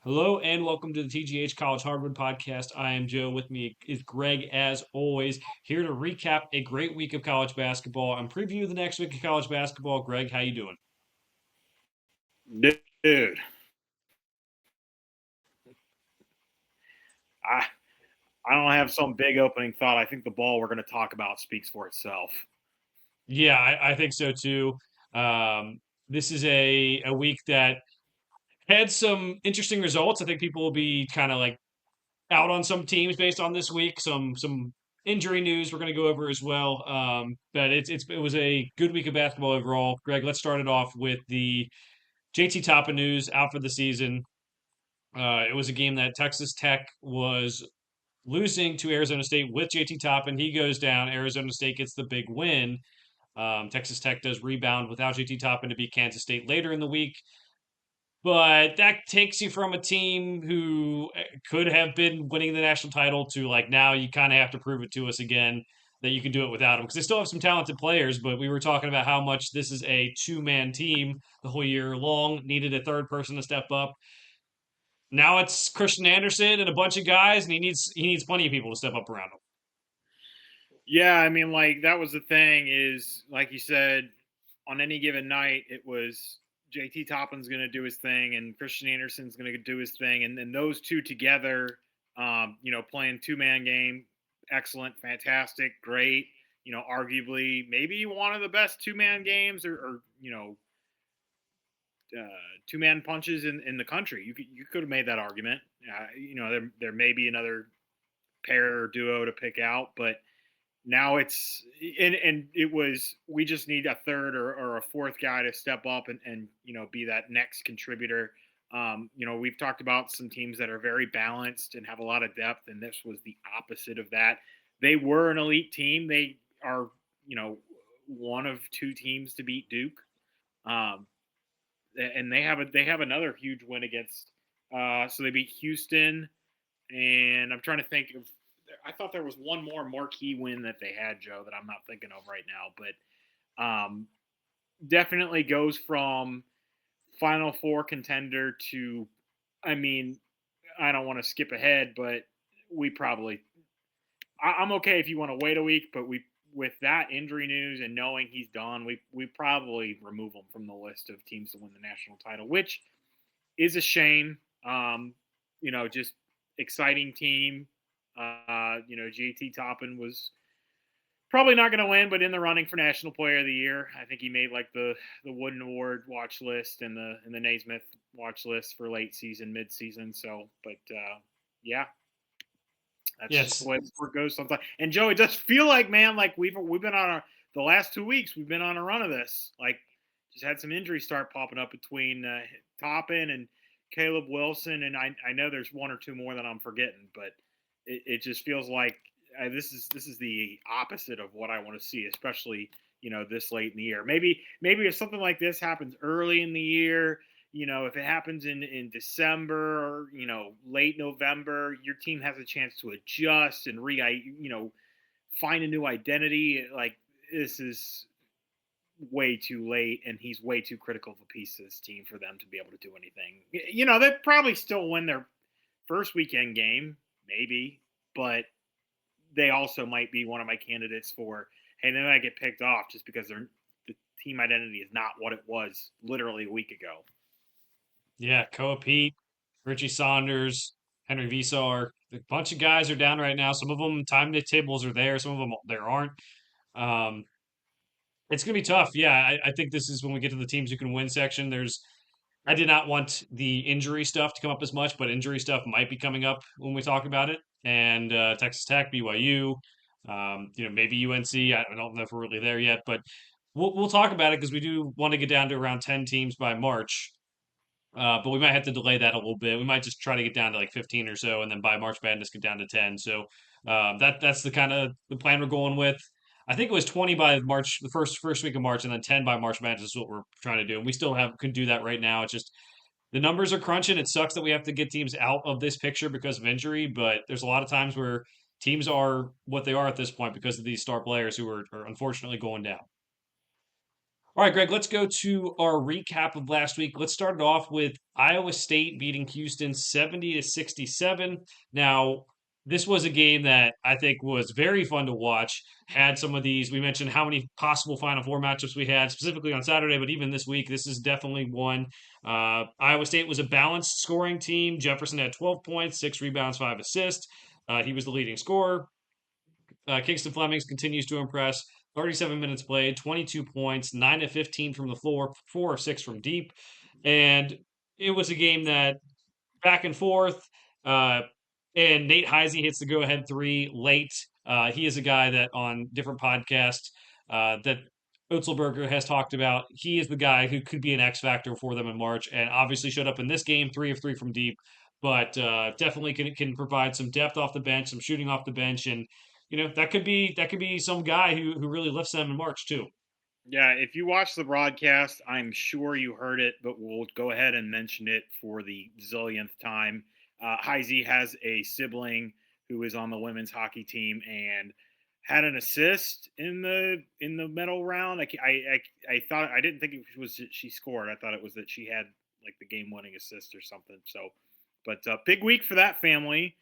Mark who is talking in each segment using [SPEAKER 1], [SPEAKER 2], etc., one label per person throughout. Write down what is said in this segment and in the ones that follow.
[SPEAKER 1] Hello and welcome to the TGH College Hardwood Podcast. I am Joe. With me is Greg, as always, here to recap a great week of college basketball and preview the next week of college basketball. Greg, how you doing?
[SPEAKER 2] Dude, I I don't have some big opening thought. I think the ball we're going to talk about speaks for itself.
[SPEAKER 1] Yeah, I think so too. This is a week that had some interesting results. I think people will be kind of like out on some teams based on this week. Some injury news we're going to go over as well. But it was a good week of basketball overall. Greg, let's start it off with the JT Toppin news out for the season. It was a game that Texas Tech was losing to Arizona State with JT Toppin. He goes down. Arizona State gets the big win. Texas Tech does rebound without JT Toppin to beat Kansas State later in the week. But that takes you from a team who could have been winning the national title to like now you kind of have to prove it to us again that you can do it without them because they still have some talented players. But we were talking about how much this is a two-man team the whole year long, needed a third person to step up. Now it's Christian Anderson and a bunch of guys, and he needs plenty of people to step up around him.
[SPEAKER 2] Yeah, I mean, like that was the thing is, like you said, on any given night, it was JT Toppin's going to do his thing and Christian Anderson's going to do his thing, and then those two together, playing two-man game, excellent, fantastic, great. Arguably maybe one of the best two-man games or two-man punches in the country. You could have made that argument. There may be another pair or duo to pick out, but now it's and it was we just need a third or a fourth guy to step up and be that next contributor. We've talked about some teams that are very balanced and have a lot of depth, and this was the opposite of that. They were an elite team. They are, one of two teams to beat Duke. Um, and they have another huge win against. So they beat Houston, and I'm trying to think of. I thought there was one more marquee win that they had, Joe, that I'm not thinking of right now, but definitely goes from Final Four contender to. I mean, I don't want to skip ahead, but we probably. I'm okay if you want to wait a week, but we with that injury news and knowing he's done, we probably remove him from the list of teams to win the national title, which is a shame. Just exciting team. JT Toppin was probably not going to win, but in the running for National Player of the Year. I think he made like the Wooden Award watch list and the Naismith watch list for late season, mid season. So, but yeah, that's just the
[SPEAKER 1] Yes,
[SPEAKER 2] way the sport goes sometimes. And Joe, it does feel like, man, like we've been on the last 2 weeks. We've been on a run of this. Like, just had some injuries start popping up between Toppin and Caleb Wilson, and I know there's one or two more that I'm forgetting, but it just feels like this is the opposite of what I want to see, especially this late in the year. Maybe if something like this happens early in the year, if it happens in December or late November, your team has a chance to adjust and find a new identity. Like, this is way too late, and he's way too critical of a piece of this team for them to be able to do anything. They'd probably still win their first weekend game, maybe, but they also might be one of my candidates for, hey, they might get picked off just because the team identity is not what it was literally a week ago.
[SPEAKER 1] yeah, Koa Pete, Richie Saunders, Henry Visar, a bunch of guys are down right now. Some of them time tables are there, some of them there aren't. Um, it's gonna be tough. Yeah, I think this is when we get to the teams who can win section. I did not want the injury stuff to come up as much, but injury stuff might be coming up when we talk about it. And Texas Tech, BYU, maybe UNC. I don't know if we're really there yet, but we'll talk about it because we do want to get down to around 10 teams by March. But we might have to delay that a little bit. We might just try to get down to like 15 or so, and then by March Madness get down to 10. So that's the kind of the plan we're going with. I think it was 20 by March, the first week of March, and then 10 by March Madness is what we're trying to do. And we still have can do that right now. It's just the numbers are crunching. It sucks that we have to get teams out of this picture because of injury, but there's a lot of times where teams are what they are at this point because of these star players who are unfortunately going down. All right, Greg, let's go to our recap of last week. Let's start it off with Iowa State beating Houston 70 to 67. Now, this was a game that I think was very fun to watch. Had some of these, we mentioned how many possible Final Four matchups we had, specifically on Saturday, but even this week, this is definitely one. Iowa State was a balanced scoring team. Jefferson had 12 points, 6 rebounds, 5 assists. He was the leading scorer. Kingston Flemings continues to impress. 37 minutes played, 22 points, 9 of 15 from the floor, 4 of 6 from deep. And it was a game that back and forth. Uh, and Nate Heisey hits the go ahead three late. He is a guy that on different podcasts that Otzelberger has talked about. He is the guy who could be an X factor for them in March, and obviously showed up in this game, 3 of 3 from deep. But definitely can provide some depth off the bench, some shooting off the bench, and that could be some guy who really lifts them in March too.
[SPEAKER 2] Yeah, if you watch the broadcast, I'm sure you heard it, but we'll go ahead and mention it for the zillionth time. Heisey has a sibling who is on the women's hockey team and had an assist in the medal round. I thought I didn't think it was that she scored. I thought it was that she had like the game winning assist or something. So, but big week for that family.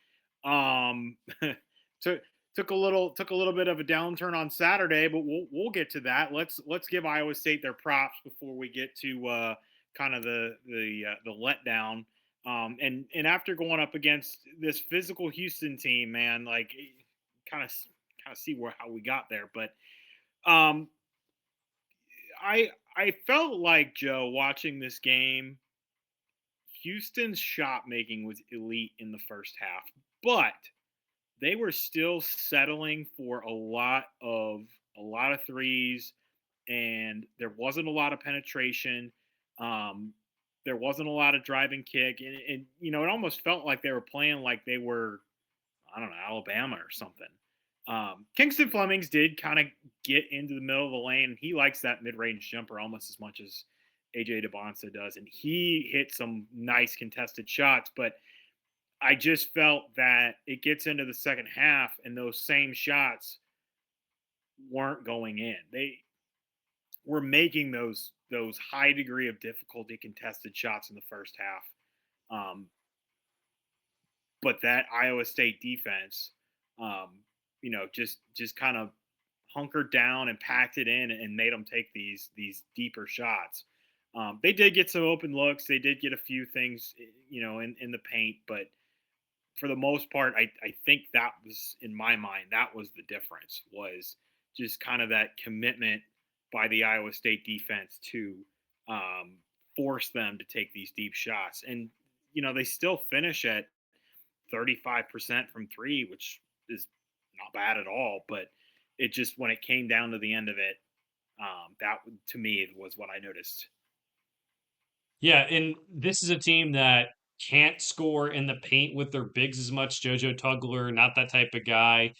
[SPEAKER 2] Um, to took a little bit of a downturn on Saturday, but we'll get to that. Let's give Iowa State their props before we get to kind of the letdown. And after going up against this physical Houston team, man, like kind of kind of see where how we got there. But um, I felt like Joe watching this game. Houston's shot making was elite in the first half, but they were still settling for a lot of threes, and there wasn't a lot of penetration. Um, there wasn't a lot of driving kick, and it almost felt like they were playing like they were, I don't know, Alabama or something. Kingston Flemings did kind of get into the middle of the lane. He likes that mid-range jumper almost as much as AJ DeBonsa does, and he hit some nice contested shots, but I just felt that it gets into the second half and those same shots weren't going in. They were making those high degree of difficulty contested shots in the first half. Um, but that Iowa State defense, just kind of hunkered down and packed it in and made them take these deeper shots. They did get some open looks. They did get a few things, in the paint, but for the most part, I think that was in my mind that was the difference was just kind of that commitment by the Iowa State defense to um, force them to take these deep shots, and they still finish at 35% from three, which is not bad at all. But it just when it came down to the end of it, that to me was what I noticed.
[SPEAKER 1] Yeah, and this is a team that can't score in the paint with their bigs as much. JoJo Tugler, not that type of guy.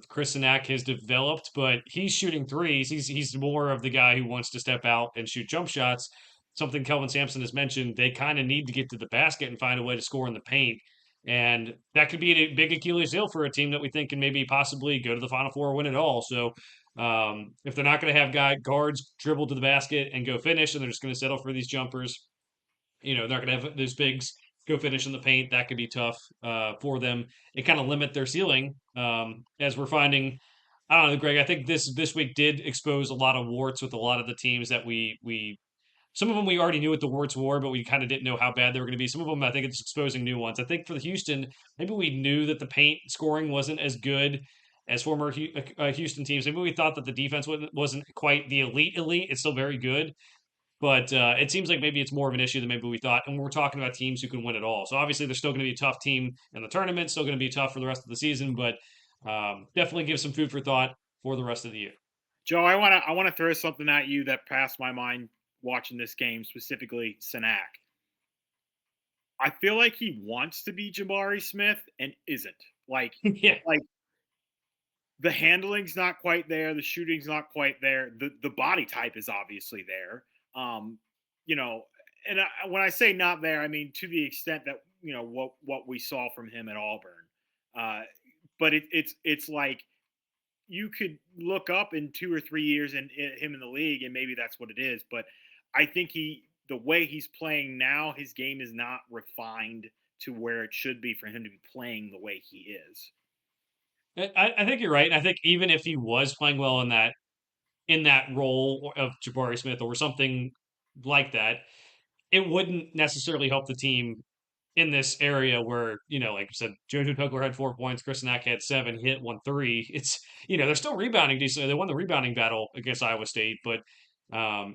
[SPEAKER 1] Chris Sinak has developed, but he's shooting threes. He's more of the guy who wants to step out and shoot jump shots. Something Kelvin Sampson has mentioned. They kind of need to get to the basket and find a way to score in the paint. And that could be a big Achilles heel for a team that we think can maybe possibly go to the Final Four or win it all. So if they're not going to have guards dribble to the basket and go finish, and they're just going to settle for these jumpers, they're not going to have those bigs go finish in the paint. That could be tough for them. It kind of limit their ceiling, as we're finding. I don't know, Greg. I think this week did expose a lot of warts with a lot of the teams that we some of them we already knew what the warts were, but we kind of didn't know how bad they were going to be. Some of them I think it's exposing new ones. I think for the Houston, maybe we knew that the paint scoring wasn't as good as former Houston teams. Maybe we thought that the defense wasn't quite the elite. It's still very good, but it seems like maybe it's more of an issue than maybe we thought. And we're talking about teams who can win it all. So obviously, they're still going to be a tough team in the tournament, still going to be tough for the rest of the season, but definitely give some food for thought for the rest of the year.
[SPEAKER 2] Joe, I want to throw something at you that passed my mind watching this game, specifically Sinak. I feel like he wants to be Jabari Smith and isn't. Like
[SPEAKER 1] Yeah.
[SPEAKER 2] like the handling's not quite there, the shooting's not quite there, the body type is obviously there. Um, you know, and when I say not there, I mean to the extent that what we saw from him at Auburn. Uh, but it's like you could look up in 2 or 3 years and him in the league, and maybe that's what it is. But I think the way he's playing now, his game is not refined to where it should be for him to be playing the way he is.
[SPEAKER 1] I think you're right. And I think even if he was playing well in that role of Jabari Smith or something like that, it wouldn't necessarily help the team in this area where, like you said, Jojo Tugler had 4 points, Chris Nack had seven, hit 1 3. It's, they're still rebounding decently. They won the rebounding battle against Iowa State, but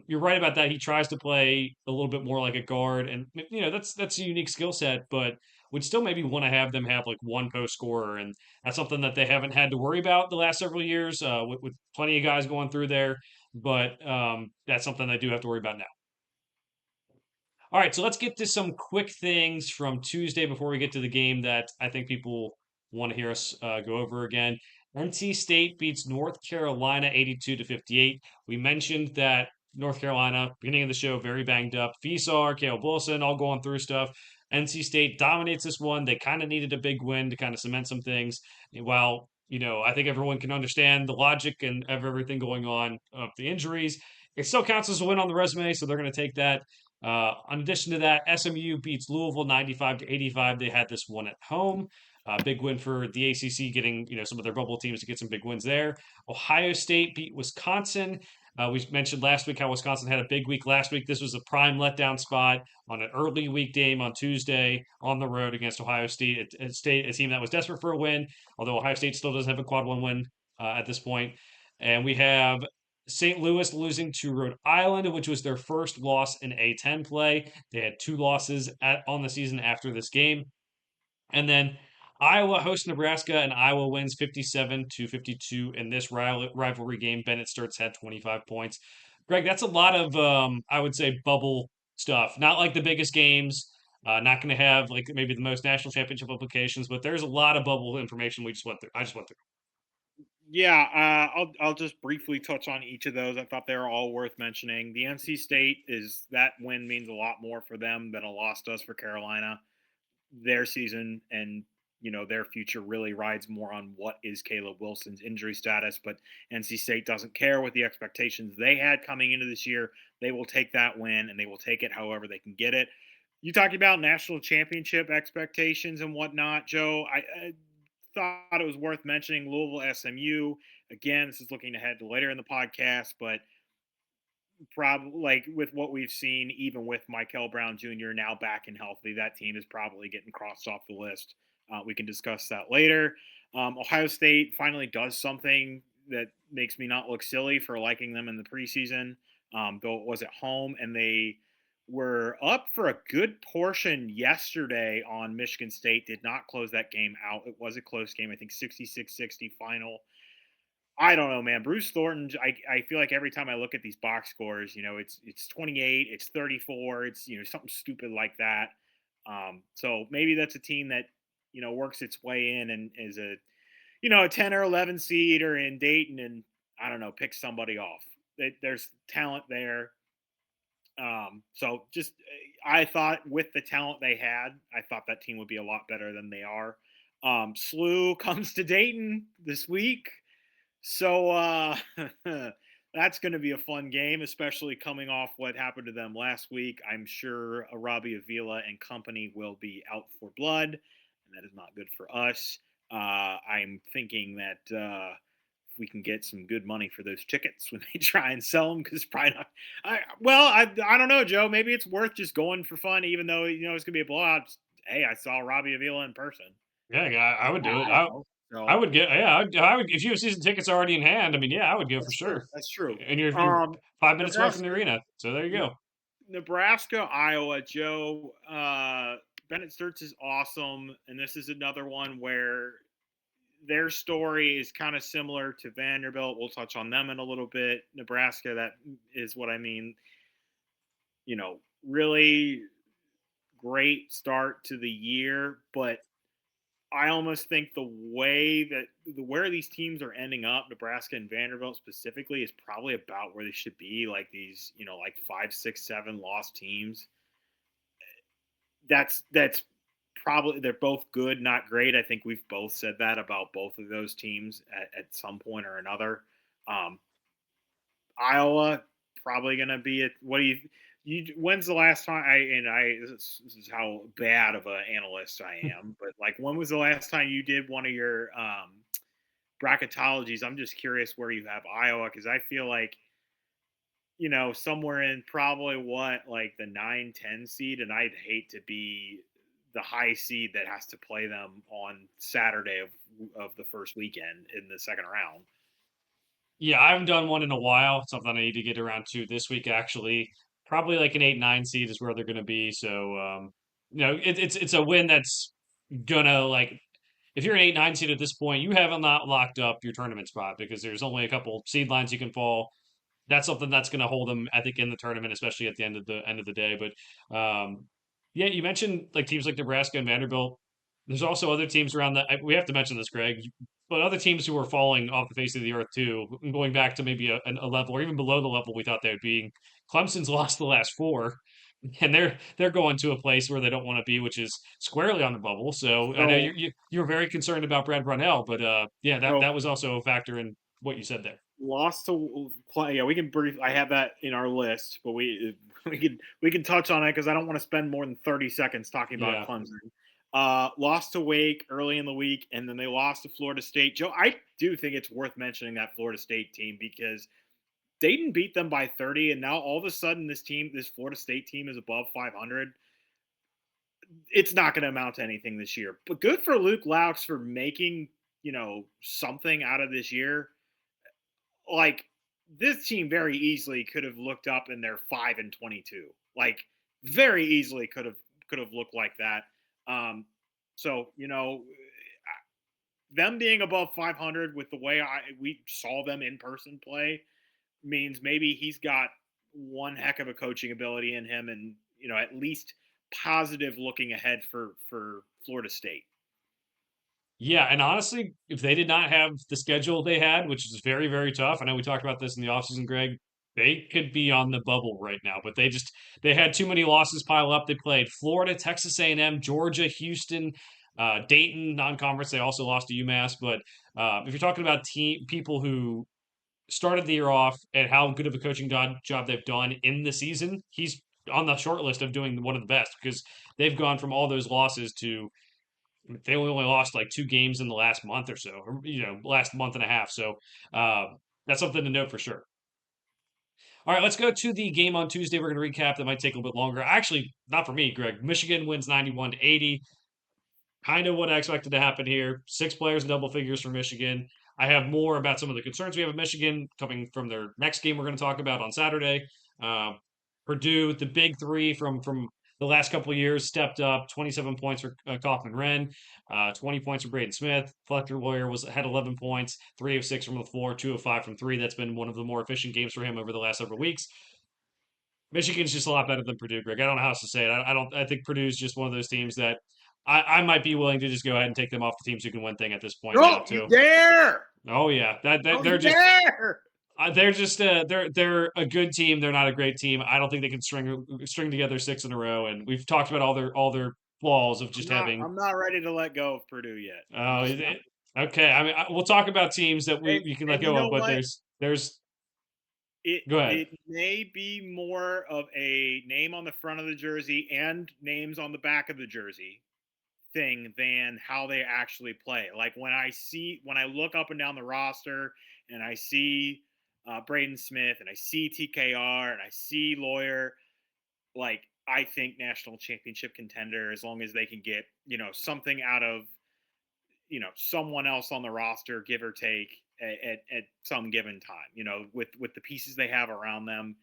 [SPEAKER 1] you're right about that. He tries to play a little bit more like a guard, and that's a unique skill set, but would still maybe want to have them have like one post scorer, and that's something that they haven't had to worry about the last several years with plenty of guys going through there. But that's something they do have to worry about now. All right, so let's get to some quick things from Tuesday before we get to the game that I think people want to hear us go over again. NC State beats North Carolina 82 to 58. We mentioned that North Carolina, beginning of the show, very banged up. Fisar, Caleb Wilson, all going through stuff. NC State dominates this one. They kind of needed a big win to kind of cement some things. While, I think everyone can understand the logic and of everything going on of the injuries, it still counts as a win on the resume, so they're going to take that. In addition to that, SMU beats Louisville 95 to 85. They had this one at home. Big win for the ACC, getting some of their bubble teams to get some big wins there. Ohio State beat Wisconsin. We mentioned last week how Wisconsin had a big week last week. This was a prime letdown spot on an early week game on Tuesday on the road against Ohio State, a team that was desperate for a win. Although Ohio State still doesn't have a quad one win at this point. And we have St. Louis losing to Rhode Island, which was their first loss in A10 play. They had two losses on the season after this game. And then Iowa hosts Nebraska, and Iowa wins 57 to 52 in this rivalry game. Bennett Sturts had 25 points. Greg, that's a lot of, I would say, bubble stuff. Not like the biggest games. Not going to have like maybe the most national championship implications, but there's a lot of bubble information we just went through. I just went through.
[SPEAKER 2] Yeah, I'll just briefly touch on each of those. I thought they were all worth mentioning. The NC State is that win means a lot more for them than a loss does for Carolina. Their season and their future really rides more on what is Caleb Wilson's injury status. But NC State doesn't care what the expectations they had coming into this year. They will take that win and they will take it however they can get it. You talked about national championship expectations and whatnot, Joe. I thought it was worth mentioning Louisville SMU. Again, this is looking ahead to later in the podcast, but probably like with what we've seen, even with Michael Brown Jr. now back and healthy, that team is probably getting crossed off the list. We can discuss that later. Ohio State finally does something that makes me not look silly for liking them in the preseason, though it was at home, and they were up for a good portion yesterday on Michigan State. Did not close that game out. It was a close game. I think 66-60 final. I don't know, man. Bruce Thornton. I feel like every time I look at these box scores, it's 28, it's 34, it's something stupid like that. So maybe that's a team that works its way in and is a 10 or 11 seed or in Dayton and I don't know picks somebody off. There's talent there. So just I thought with the talent they had, I thought that team would be a lot better than they are. SLU comes to Dayton this week. So that's going to be a fun game, especially coming off what happened to them last week. I'm sure Robbie Avila and company will be out for blood, and that is not good for us. I'm thinking that if we can get some good money for those tickets when they try and sell them, because probably not. I don't know, Joe. Maybe it's worth just going for fun, even though it's going to be a blowout. Hey, I saw Robbie Avila in person.
[SPEAKER 1] Yeah, I would do it.
[SPEAKER 2] I don't know. So
[SPEAKER 1] I would get, yeah, I would, if you have season tickets already in hand, I mean, yeah, I would go for
[SPEAKER 2] that's true.
[SPEAKER 1] sure.
[SPEAKER 2] That's true.
[SPEAKER 1] And you're 5 minutes away from the
[SPEAKER 2] Nebraska,
[SPEAKER 1] arena. So there you go.
[SPEAKER 2] Nebraska, Iowa, Joe. Bennett Sturts is awesome, and this is another one where their story is kind of similar to Vanderbilt. We'll touch on them in a little bit. Nebraska, that is what I mean. Really great start to the year, but I almost think the way that where these teams are ending up, Nebraska and Vanderbilt specifically, is probably about where they should be. Like these, like 5, 6, 7 lost teams. That's they're both good, not great. I think we've both said that about both of those teams at some point or another. Um, Iowa probably going to be it. What do you? When's the last time this is how bad of an analyst I am, but like when was the last time you did one of your bracketologies? I'm just curious where you have Iowa because I feel like somewhere in probably what like the 9-10 seed, and I'd hate to be the high seed that has to play them on Saturday of the first weekend in the second round.
[SPEAKER 1] Yeah, I haven't done one in a while. Something I need to get around to this week, actually. Probably like an 8-9 seed is where they're going to be. So, it's a win that's gonna like if you're an 8-9 seed at this point, you haven't not locked up your tournament spot because there's only a couple seed lines you can fall. That's something that's going to hold them, I think, in the tournament, especially at the end of the day. But yeah, you mentioned like teams like Nebraska and Vanderbilt. There's also other teams around that. We have to mention this, Greg, but other teams who are falling off the face of the earth too, going back to maybe a level or even below the level we thought they would be. Clemson's lost the last four, and they're going to a place where they don't want to be, which is squarely on the bubble. So I know
[SPEAKER 2] So
[SPEAKER 1] you're very concerned about Brad Brunell, but yeah, that
[SPEAKER 2] so
[SPEAKER 1] that was also a factor in what you said there.
[SPEAKER 2] lost to yeah, we can brief. I have that in our list, but we can touch on it because I don't want to spend more than 30 seconds talking about
[SPEAKER 1] Yeah.
[SPEAKER 2] Clemson. Lost to Wake early in the week, and then they lost to Florida State. Joe, I do think it's worth mentioning that Florida State team because Dayton beat them by 30, and now all of a sudden this Florida State team is above 500. It's not going to amount to anything this year, but good for Luke Laux for making something out of this year. Like this team very easily could have looked up and they're 5-22. Like very easily could have looked like that. So them being above 500 with the way we saw them in person play means maybe he's got one heck of a coaching ability in him, and at least positive looking ahead for Florida State.
[SPEAKER 1] Yeah, and honestly, if they did not have the schedule they had, which is very, very tough, I know we talked about this in the offseason, Greg, they could be on the bubble right now, but they had too many losses pile up. They played Florida, Texas A&M, Georgia, Houston, Dayton, non-conference. They also lost to UMass, but if you're talking about people who started the year off and how good of a coaching job they've done in the season, he's on the short list of doing one of the best because they've gone from all those losses to they only lost like two games in the last month or so, or, last month and a half. So uh, that's something to note for sure. All right, let's go to the game on Tuesday. We're going to recap. That might take a little bit longer. Actually, not for me, Greg. Michigan wins 91-80. Kind of what I expected to happen here. Six players in double figures for Michigan. I have more about some of the concerns we have at Michigan coming from their next game we're going to talk about on Saturday. Uh, Purdue, the big three from the last couple of years, stepped up. 27 points for Kaufman Wren, 20 points for Braden Smith. Fletcher Lawyer had 11 points, 3 of 6 from the floor, 2 of 5 from 3. That's been one of the more efficient games for him over the last several weeks. Michigan's just a lot better than Purdue, Greg. I don't know how else to say it. I don't. I think Purdue's just one of those teams that I might be willing to just go ahead and take them off the teams who can win thing at this point now
[SPEAKER 2] Don't you
[SPEAKER 1] too.
[SPEAKER 2] dare!
[SPEAKER 1] Oh yeah, that
[SPEAKER 2] Don't
[SPEAKER 1] they're
[SPEAKER 2] you
[SPEAKER 1] just
[SPEAKER 2] dare!
[SPEAKER 1] they're just they're a good team. They're not a great team. I don't think they can string together six in a row. And we've talked about all their flaws of
[SPEAKER 2] I'm
[SPEAKER 1] just
[SPEAKER 2] not.
[SPEAKER 1] having.
[SPEAKER 2] I'm not ready to let go of Purdue yet. I'm
[SPEAKER 1] Oh,
[SPEAKER 2] just not.
[SPEAKER 1] okay. I mean, we'll talk about teams that
[SPEAKER 2] And
[SPEAKER 1] you can let
[SPEAKER 2] and you
[SPEAKER 1] go
[SPEAKER 2] know
[SPEAKER 1] of, but
[SPEAKER 2] what?
[SPEAKER 1] there's
[SPEAKER 2] It
[SPEAKER 1] go ahead.
[SPEAKER 2] it may be more of a name on the front of the jersey and names on the back of the jersey thing than how they actually play. Like when I look up and down the roster and I see Braden Smith and I see TKR and I see Lawyer, like I think national championship contender as long as they can get something out of someone else on the roster, give or take at some given time. With the pieces they have around them,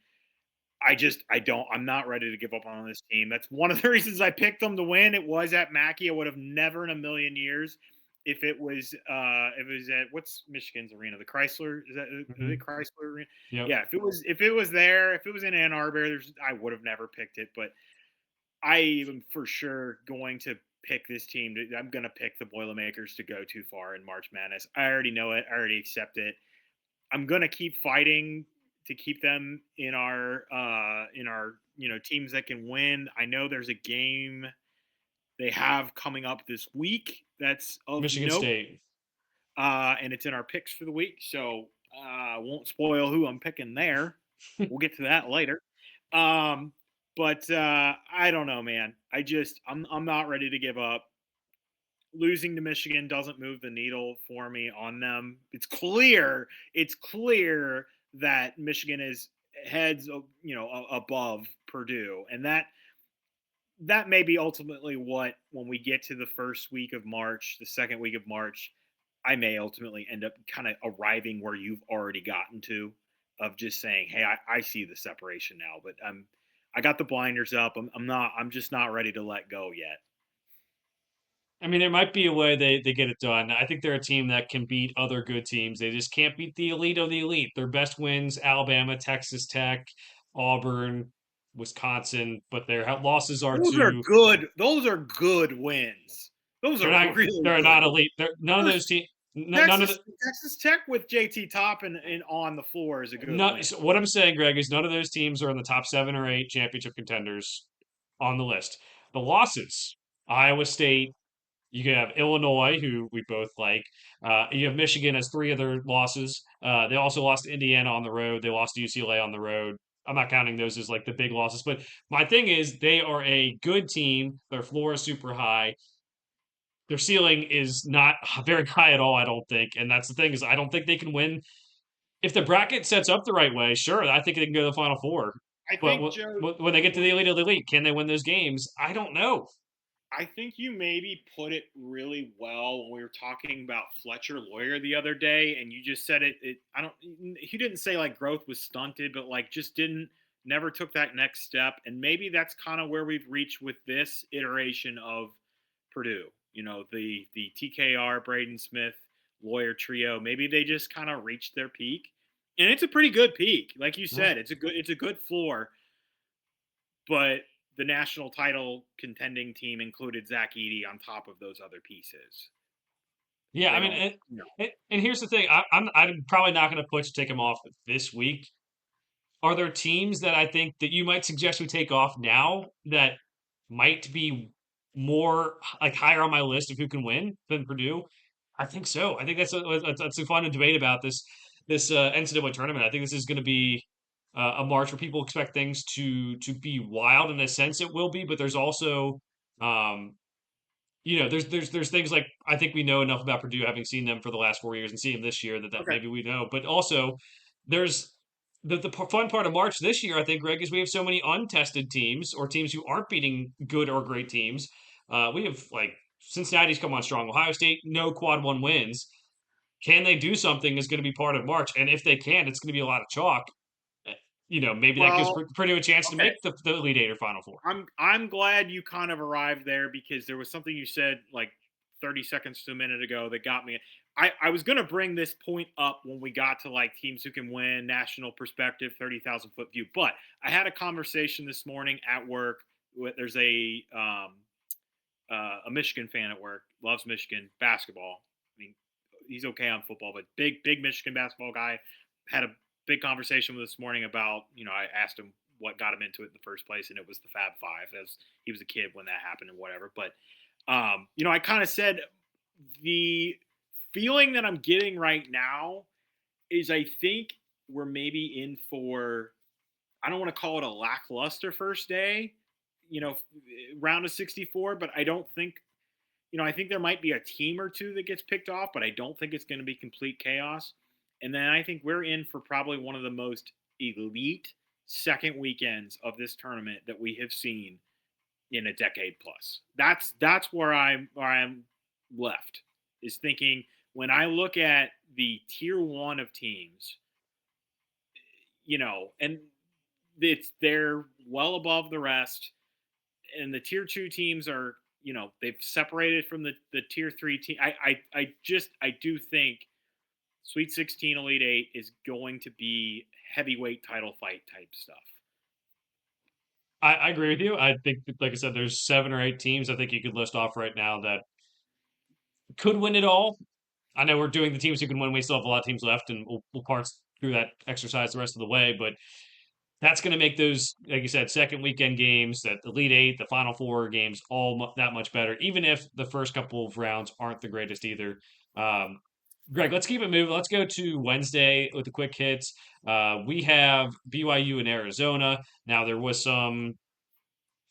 [SPEAKER 2] I'm not ready to give up on this team. That's one of the reasons I picked them to win. It was at Mackey. I would have never in a million years if it was at what's Michigan's arena? The Chrysler, is that the
[SPEAKER 1] Hmm.
[SPEAKER 2] Chrysler arena?
[SPEAKER 1] Yep.
[SPEAKER 2] Yeah, if it was there, if it was in Ann Arbor, I would have never picked it. But I am for sure going to pick this team. I'm going to pick the Boilermakers to go too far in March Madness. I already know it. I already accept it. I'm going to keep fighting to keep them in our teams that can win. I know there's a game they have coming up this week that's of
[SPEAKER 1] Michigan
[SPEAKER 2] note,
[SPEAKER 1] State.
[SPEAKER 2] and it's in our picks for the week. So I won't spoil who I'm picking there. We'll get to that later. Um, but I don't know, man. I'm not ready to give up. Losing to Michigan doesn't move the needle for me on them. It's clear that Michigan is heads, above Purdue, and that may be ultimately what, when we get to the first week of March, the second week of March, I may ultimately end up kind of arriving where you've already gotten to, of just saying, "Hey, I see the separation now," but I got the blinders up. I'm just not ready to let go yet.
[SPEAKER 1] I mean, there might be a way they get it done. I think they're a team that can beat other good teams. They just can't beat the elite of the elite. Their best wins: Alabama, Texas Tech, Auburn, Wisconsin. But their losses are
[SPEAKER 2] Those are
[SPEAKER 1] to
[SPEAKER 2] good. Those are good wins. Those
[SPEAKER 1] they're
[SPEAKER 2] are
[SPEAKER 1] not
[SPEAKER 2] really
[SPEAKER 1] they're
[SPEAKER 2] good
[SPEAKER 1] not
[SPEAKER 2] wins.
[SPEAKER 1] elite. They're none of
[SPEAKER 2] First,
[SPEAKER 1] those teams. None of
[SPEAKER 2] Texas
[SPEAKER 1] the
[SPEAKER 2] Texas Tech with JT Toppin and on the floor is a good
[SPEAKER 1] not.
[SPEAKER 2] win.
[SPEAKER 1] So what I'm saying, Greg, is none of those teams are in the top 7 or 8 championship contenders on the list. The losses: Iowa State. You could have Illinois, who we both like. You have Michigan as 3 other losses. They also lost to Indiana on the road. They lost to UCLA on the road. I'm not counting those as like the big losses, but my thing is they are a good team. Their floor is super high. Their ceiling is not very high at all, I don't think. And that's the thing is I don't think they can win if the bracket sets up the right way. Sure, I think they can go to the Final Four.
[SPEAKER 2] I
[SPEAKER 1] But
[SPEAKER 2] think Joe,
[SPEAKER 1] when they get to the elite of the elite, can they win those games? I don't know.
[SPEAKER 2] I think you maybe put it really well when we were talking about Fletcher Lawyer the other day, and you just said it. I don't. He didn't say like growth was stunted, but like just didn't never took that next step, and maybe that's kind of where we've reached with this iteration of Purdue. The TKR Braden Smith Lawyer trio. Maybe they just kind of reached their peak, and it's a pretty good peak. Like you said, it's a good floor, but the national title contending team included Zach Edey on top of those other pieces.
[SPEAKER 1] Yeah, I
[SPEAKER 2] They
[SPEAKER 1] mean,
[SPEAKER 2] don't, you know.
[SPEAKER 1] and here's the thing: I'm probably not going to push to take him off this week. Are there teams that I think that you might suggest we take off now that might be more like higher on my list of who can win than Purdue? I think so. I think that's a fun debate about this NCAA tournament. I think this is going to be a March where people expect things to be wild in a sense. It will be, but there's also um, there's things like I think we know enough about Purdue, having seen them for the last 4 years and seeing them this year, that
[SPEAKER 2] Okay.
[SPEAKER 1] maybe we know. But also, there's the fun part of March this year. I think, Greg, is we have so many untested teams or teams who aren't beating good or great teams. We have like Cincinnati's come on strong. Ohio State, no quad one wins. Can they do something? Is going to be part of March, and if they can, it's going to be a lot of chalk. Maybe that gives
[SPEAKER 2] Well,
[SPEAKER 1] Purdue a chance to
[SPEAKER 2] okay.
[SPEAKER 1] make the Elite Eight or Final Four.
[SPEAKER 2] I'm glad you kind of arrived there because there was something you said like 30 seconds to a minute ago that got me. I was going to bring this point up when we got to like teams who can win, national perspective, 30,000 foot view. But I had a conversation this morning at work. There's a Michigan fan at work, loves Michigan basketball. I mean, he's okay on football, but big Michigan basketball guy. Had a big conversation with this morning about, I asked him what got him into it in the first place, and it was the Fab Five. As he was a kid when that happened and whatever. But I kind of said the feeling that I'm getting right now is I think we're maybe in for, I don't want to call it a lackluster first day, round of 64, but I don't think, I think there might be a team or two that gets picked off, but I don't think it's going to be complete chaos. And then I think we're in for probably one of the most elite second weekends of this tournament that we have seen in a decade plus. That's where I'm left, is thinking when I look at the tier one of teams, and they're well above the rest, and the tier two teams are, they've separated from the tier three team. I do think Sweet 16 Elite Eight is going to be heavyweight title fight type stuff.
[SPEAKER 1] I agree with you. I think, like I said, there's 7 or 8 teams I think you could list off right now that could win it all. I know we're doing the teams who can win. We still have a lot of teams left, and we'll parse through that exercise the rest of the way. But that's going to make those, like you said, second weekend games, that the Elite Eight, the Final Four games, all that much better, even if the first couple of rounds aren't the greatest either. Um, Greg, let's keep it moving. Let's go to Wednesday with the quick hits. We have BYU and Arizona. Now, there was some,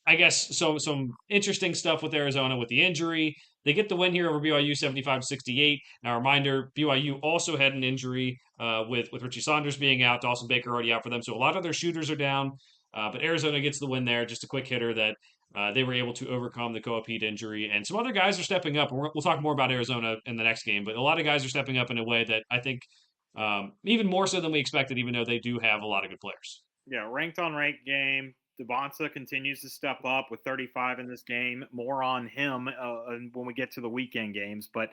[SPEAKER 1] I guess, some interesting stuff with Arizona with the injury. They get the win here over BYU 75-68. Now, reminder, BYU also had an injury with Richie Saunders being out, Dawson Baker already out for them. So a lot of their shooters are down. But Arizona gets the win there. Just a quick hitter that they were able to overcome the Koa Pete injury. And some other guys are stepping up. We'll talk more about Arizona in the next game. But a lot of guys are stepping up in a way that I think even more so than we expected, even though they do have a lot of good players.
[SPEAKER 2] Yeah, ranked on ranked game. Devonta continues to step up with 35 in this game. More on him when we get to the weekend games. But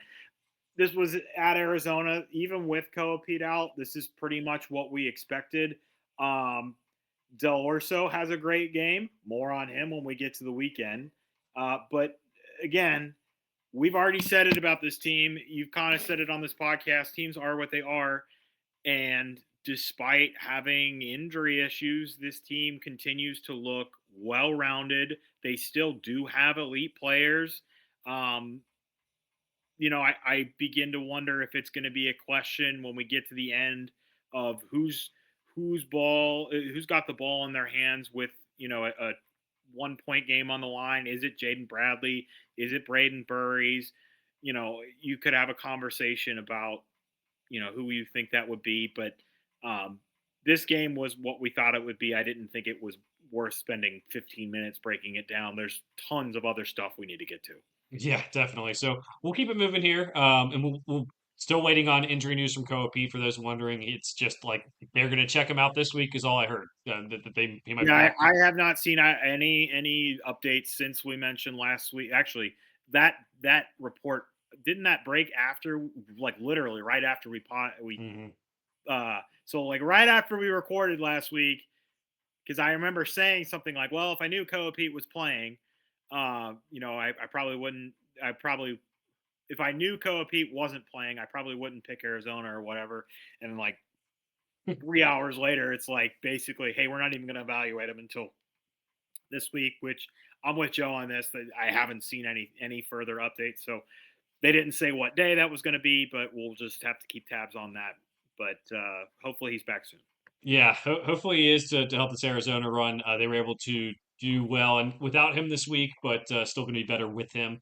[SPEAKER 2] this was at Arizona, even with Koa Pete out. This is pretty much what we expected. Del Orso has a great game. More on him when we get to the weekend. But again, we've already said it about this team. You've kind of said it on this podcast. Teams are what they are. And despite having injury issues, this team continues to look well rounded. They still do have elite players. Um, I begin to wonder if it's going to be a question when we get to the end of who's got the ball in their hands with a 1 point game on the line. Is it Jaden Bradley? Is it Braden Burries? You could have a conversation about who you think that would be, but um, this game was what we thought it would be. I didn't think it was worth spending 15 minutes breaking it down. There's tons of other stuff we need to get to.
[SPEAKER 1] Yeah, definitely. So we'll keep it moving here, and we'll still waiting on injury news from Koa Pete. For those wondering, it's just like they're going to check him out this week. Is all I heard that he might be
[SPEAKER 2] Yeah,
[SPEAKER 1] back.
[SPEAKER 2] I have not seen any updates since we mentioned last week. Actually, that report didn't that break after, like, literally right after we
[SPEAKER 1] Hmm.
[SPEAKER 2] so like right after we recorded last week, because I remember saying something like, well, if I knew Koa Pete was playing, I probably wouldn't. I probably, if I knew Koa Pete wasn't playing, I probably wouldn't pick Arizona or whatever. And like 3 hours later, it's like basically, hey, we're not even going to evaluate him until this week. Which I'm with Joe on this. That I haven't seen any further updates. So they didn't say what day that was going to be, but we'll just have to keep tabs on that. But hopefully he's back soon.
[SPEAKER 1] Yeah, hopefully he is to help this Arizona run. They were able to do well and without him this week, but still going to be better with him.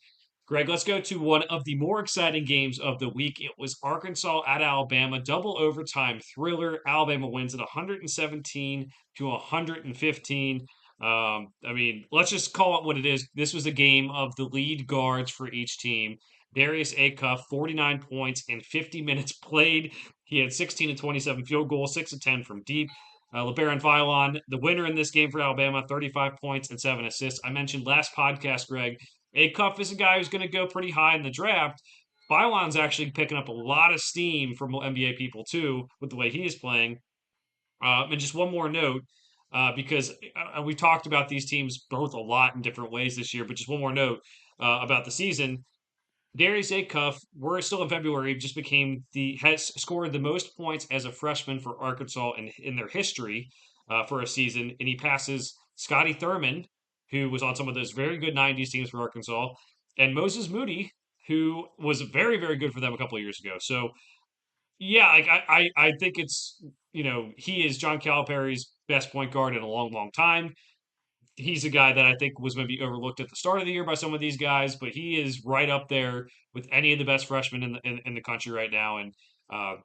[SPEAKER 1] Greg, let's go to one of the more exciting games of the week. It was Arkansas at Alabama, double overtime thriller. Alabama wins at 117-115. I mean, let's just call it what it is. This was a game of the lead guards for each team. Darius Acuff, 49 points in 50 minutes played. He had 16 and 27 field goals, 6 and 10 from deep. LeBaron Philon, the winner in this game for Alabama, 35 points and 7 assists. I mentioned last podcast, Greg, Acuff is a guy who's going to go pretty high in the draft. Philon's actually picking up a lot of steam from NBA people, too, with the way he is playing. And just one more note, because we talked about these teams both a lot in different ways this year, but just one more note about the season. Darius Acuff, we're still in February, just has scored the most points as a freshman for Arkansas in their history for a season, and he passes Scotty Thurman, who was on some of those very good '90s teams for Arkansas, and Moses Moody, who was very very good for them a couple of years ago. So yeah, like I think it's he is John Calipari's best point guard in a long long time. He's a guy that I think was maybe overlooked at the start of the year by some of these guys, but he is right up there with any of the best freshmen in the country right now. And uh,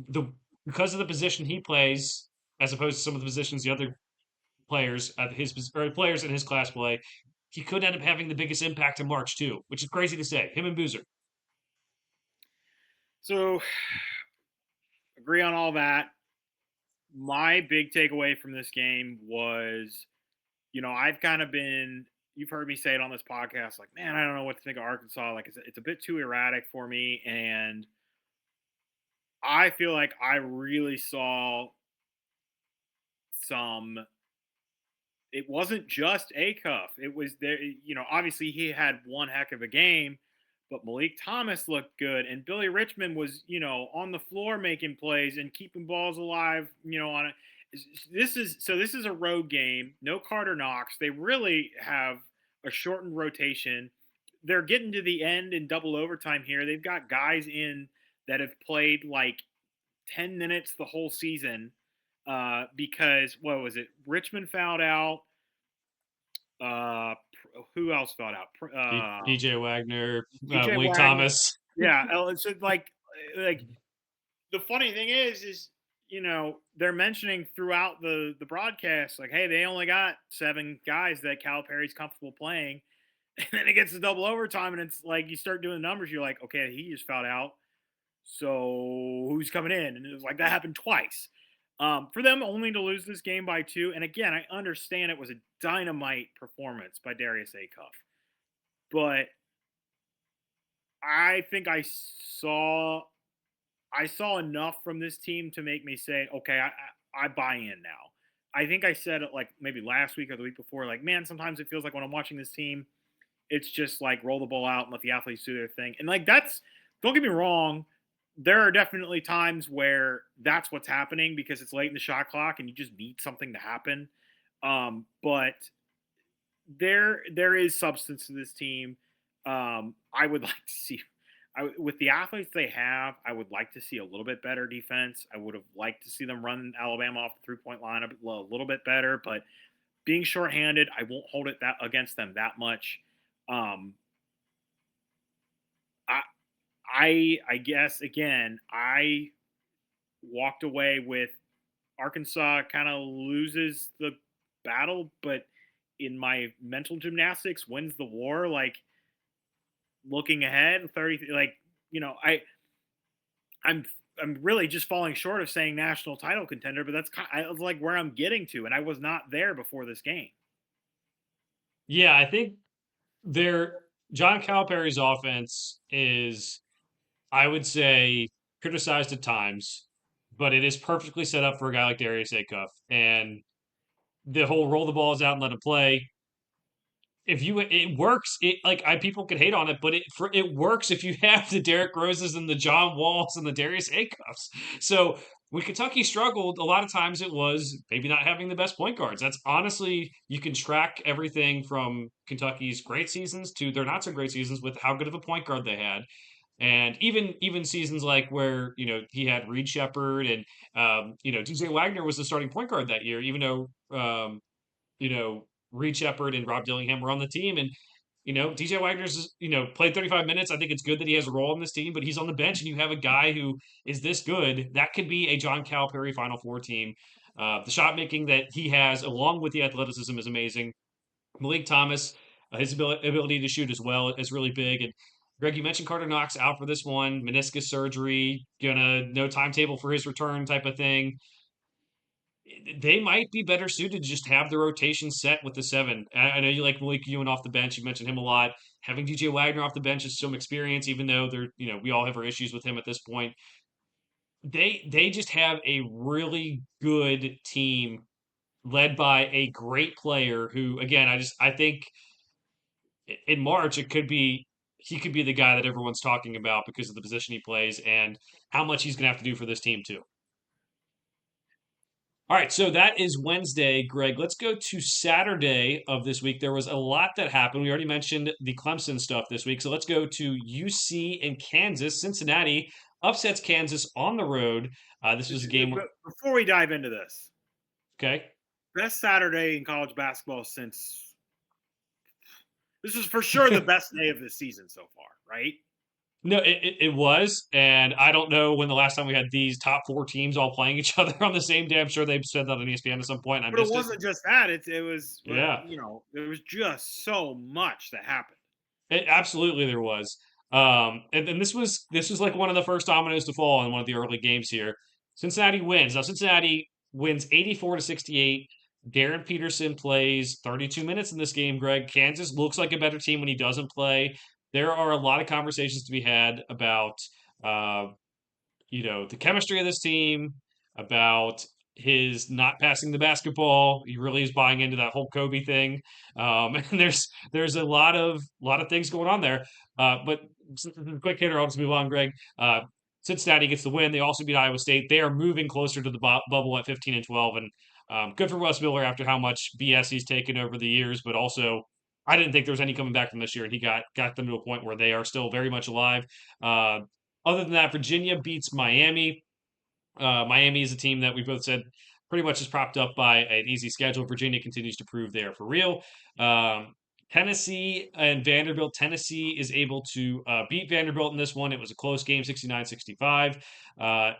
[SPEAKER 1] the because of the position he plays, as opposed to some of the positions the other players at players in his class play, he could end up having the biggest impact in March too, which is crazy to say. Him and Boozer.
[SPEAKER 2] So agree on all that. My big takeaway from this game was, I've kind of been, you've heard me say it on this podcast, like, man, I don't know what to think of Arkansas. Like, it's a bit too erratic for me. And I feel like I really saw some, it wasn't just Acuff. It was there, obviously he had one heck of a game, but Malik Thomas looked good. And Billy Richmond was, on the floor making plays and keeping balls alive, on it. This is a road game. No Carter Knox. They really have a shortened rotation. They're getting to the end in double overtime here. They've got guys in that have played like 10 minutes the whole season because what was it? Richmond fouled out. Who else fouled out?
[SPEAKER 1] DJ Wagner,
[SPEAKER 2] DJ
[SPEAKER 1] Malik
[SPEAKER 2] Wagner.
[SPEAKER 1] Thomas.
[SPEAKER 2] Yeah, so like the funny thing is they're mentioning throughout the broadcast like, hey, they only got 7 guys that Calipari's comfortable playing, and then it gets to double overtime, and it's like you start doing the numbers, you're like, okay, he just fouled out, so who's coming in? And it was like that happened twice. For them only to lose this game by 2, and again, I understand it was a dynamite performance by Darius Acuff, but I think I saw enough from this team to make me say, okay, I buy in now. I think I said it like maybe last week or the week before, like, man, sometimes it feels like when I'm watching this team, it's just like roll the ball out and let the athletes do their thing. And like don't get me wrong, there are definitely times where that's what's happening because it's late in the shot clock and you just need something to happen. But there is substance to this team. I would like to see with the athletes they have, I would like to see a little bit better defense. I would have liked to see them run Alabama off the 3-point line a little bit better, but being shorthanded, I won't hold it that against them that much. Um, I I guess again, I walked away with Arkansas kind of loses the battle, but in my mental gymnastics wins the war. Like looking ahead, 30, like I'm I'm really just falling short of saying national title contender, but that's kind of like where I'm getting to, and I was not there before this game.
[SPEAKER 1] Yeah, I think their John Calipari's offense is, I would say, criticized at times, but it is perfectly set up for a guy like Darius Acuff. And the whole roll the balls out and let him play. If you it works, it like I people could hate on it, but it works if you have the Derrick Roses and the John Walls and the Darius Acuffs. So when Kentucky struggled, a lot of times it was maybe not having the best point guards. That's honestly, you can track everything from Kentucky's great seasons to their not so great seasons with how good of a point guard they had. And even seasons like where he had Reed Shepard and DJ Wagner was the starting point guard that year, even though Reed Shepard and Rob Dillingham were on the team. And, DJ Wagner's, played 35 minutes. I think it's good that he has a role in this team, but he's on the bench and you have a guy who is this good. That could be a John Calipari Final Four team. The shot making that he has, along with the athleticism, is amazing. Malik Thomas, his ability to shoot as well is really big. And Greg, you mentioned Carter Knox out for this one, meniscus surgery, gonna no timetable for his return type of thing. They might be better suited to just have the rotation set with the 7. I know you like Malik Ewan off the bench. You mentioned him a lot. Having DJ Wagner off the bench is some experience, even though we all have our issues with him at this point. They just have a really good team led by a great player who, again, I think in March he could be the guy that everyone's talking about because of the position he plays and how much he's going to have to do for this team too. All right, so that is Wednesday, Greg. Let's go to Saturday of this week. There was a lot that happened. We already mentioned the Clemson stuff this week, so let's go to UC and Kansas. Cincinnati upsets Kansas on the road. This was a game.
[SPEAKER 2] Before we dive into this,
[SPEAKER 1] okay,
[SPEAKER 2] best Saturday in college basketball since this was for sure the best day of the season so far, right?
[SPEAKER 1] No, it was, and I don't know when the last time we had these top 4 teams all playing each other on the same day. I'm sure they've said that on ESPN at some point. And I
[SPEAKER 2] but it
[SPEAKER 1] missed
[SPEAKER 2] wasn't just that; it was
[SPEAKER 1] Yeah.
[SPEAKER 2] there was just so much that happened.
[SPEAKER 1] Absolutely, there was. And this was like one of the first dominoes to fall in one of the early games here. Cincinnati wins. Now Cincinnati wins 84-68. Darren Peterson plays 32 minutes in this game, Greg. Kansas looks like a better team when he doesn't play. There are a lot of conversations to be had about uh, the chemistry of this team, about his not passing the basketball. He really is buying into that whole Kobe thing. And there's a lot of things going on there. But quick hitter, I'll just move on, Greg. Cincinnati gets the win. They also beat Iowa State. They are moving closer to the bubble at 15-12, and good for Wes Miller after how much BS he's taken over the years. But also, I didn't think there was any coming back from this year, and he got them to a point where they are still very much alive. Uh, Other than that, Virginia beats Miami. Miami is a team that we both said pretty much is propped up by an easy schedule. Virginia continues to prove they are for real. Um, Tennessee and Vanderbilt. Tennessee is able to beat Vanderbilt in this one. It was a close game, 69-65.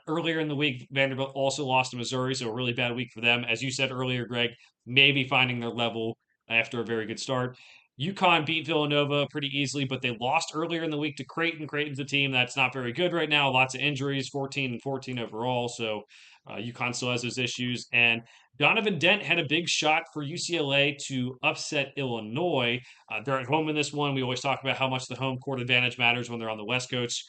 [SPEAKER 1] Earlier in the week, Vanderbilt also lost to Missouri, so a really bad week for them. As you said earlier, Greg, maybe finding their level after a very good start. UConn beat Villanova pretty easily, but they lost earlier in the week to Creighton. Creighton's a team that's not very good right now. Lots of injuries, 14-14 overall. So UConn still has those issues. And Donovan Dent had a big shot for UCLA to upset Illinois. They're at home in this one. We always talk about how much the home court advantage matters when they're on the West Coast.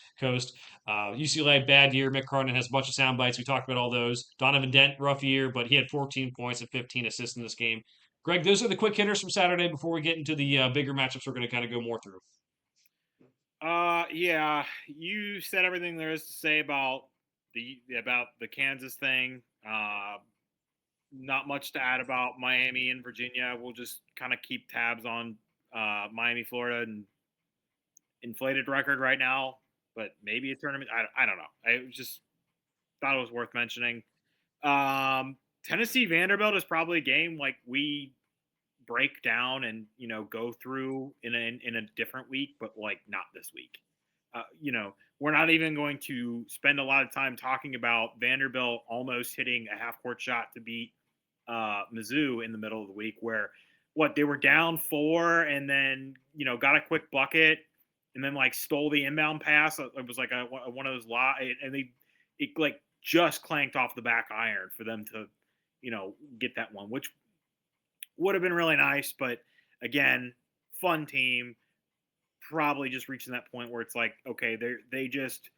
[SPEAKER 1] UCLA, bad year. Mick Cronin has a bunch of sound bites. We talked about all those. Donovan Dent, rough year, but he had 14 points and 15 assists in this game. Greg, those are the quick hitters from Saturday before we get into the bigger matchups we're going to kind of go more through.
[SPEAKER 2] Yeah, you said everything there is to say about the Kansas thing. Not much to add about Miami and Virginia. We'll just kind of keep tabs on Miami, Florida, and inflated record right now, but maybe a tournament. I don't know. I just thought it was worth mentioning. Tennessee Vanderbilt is probably a game like we break down and go through in a different week, but like not this week. We're not even going to spend a lot of time talking about Vanderbilt almost hitting a half court shot to beat Mizzou in the middle of the week, where they were down 4 and then got a quick bucket and then like stole the inbound pass. It was like one of those and it like just clanked off the back iron for them to get that one, which would have been really nice. But again, fun team, probably just reaching that point where it's like, okay, they just,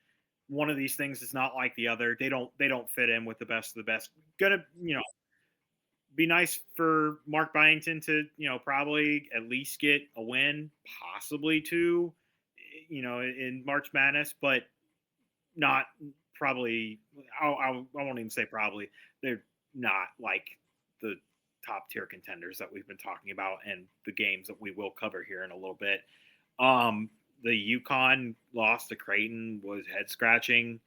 [SPEAKER 2] one of these things is not like the other. They don't fit in with the best of the best. Gonna be nice for Mark Byington to probably at least get a win, possibly 2, in March Madness, but not probably. I won't even say probably. They're not like the top tier contenders that we've been talking about and the games that we will cover here in a little bit. The UConn loss to Creighton was head scratching.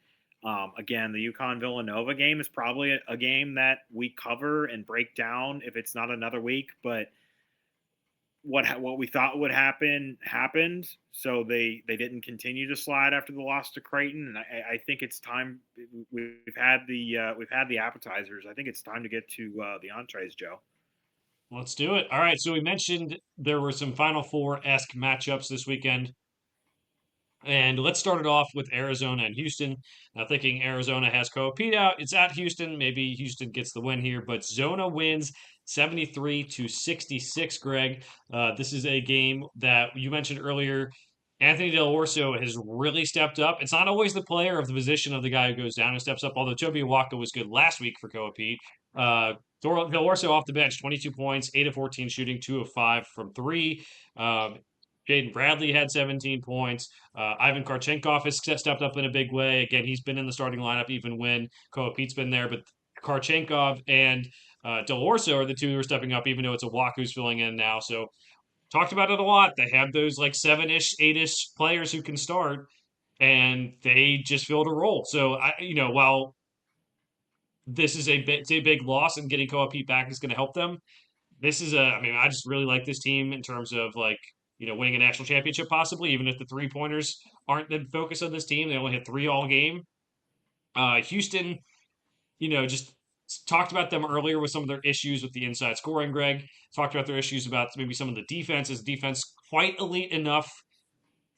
[SPEAKER 2] Again, the UConn Villanova game is probably a game that we cover and break down if it's not another week. But what we thought would happen happened, so they didn't continue to slide after the loss to Creighton. And I think it's time. We've had the appetizers. I think it's time to get to the entrees, Joe.
[SPEAKER 1] Let's do it. All right. So we mentioned there were some Final Four-esque matchups this weekend. And let's start it off with Arizona and Houston. Now, thinking Arizona has Koa Pete out, it's at Houston. Maybe Houston gets the win here, but Zona wins 73-66. Greg, this is a game that you mentioned earlier. Anthony Del Orso has really stepped up. It's not always the player of the position of the guy who goes down and steps up. Although Toby Awaka was good last week for Koa Pete. Del Orso off the bench, 22 points, 8 of 14 shooting, 2 of 5 from 3. Jaden Bradley had 17 points. Ivan Karchenkov has stepped up in a big way. Again, he's been in the starting lineup even when Koa Pete's been there. But Karchenkov and Del Orso are the two who are stepping up, even though it's Awaka who's filling in now. So talked about it a lot. They have those like 7-ish, 8-ish players who can start, and they just filled a role. So while this is it's a big loss, and getting Koa Pete back is going to help them. I just really like this team in terms of like winning a national championship possibly, even if the 3-pointers aren't the focus of this team. They only hit 3 all game. Houston, just talked about them earlier with some of their issues with the inside scoring, Greg. Talked about their issues about maybe some of the defense. Is defense quite elite enough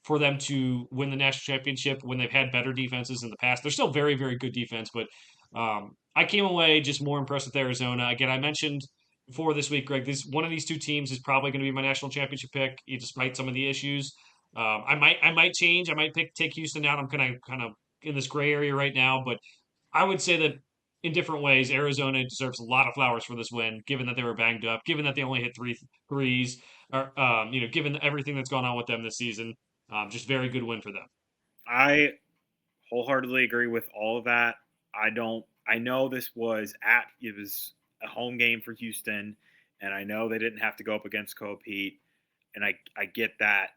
[SPEAKER 1] for them to win the national championship when they've had better defenses in the past? They're still very, very good defense, but I came away just more impressed with Arizona. Again, I mentioned before this week, Greg, one of these two teams is probably going to be my national championship pick, despite some of the issues. I might change. I might take Houston out. I'm kind of in this gray area right now, but I would say that in different ways, Arizona deserves a lot of flowers for this win, given that they were banged up, given that they only hit 3 threes, or given everything that's gone on with them this season. Just very good win for them.
[SPEAKER 2] I Wholeheartedly agree with all of that. I don't. I know it was a home game for Houston, and I know they didn't have to go up against Pete, and I get that,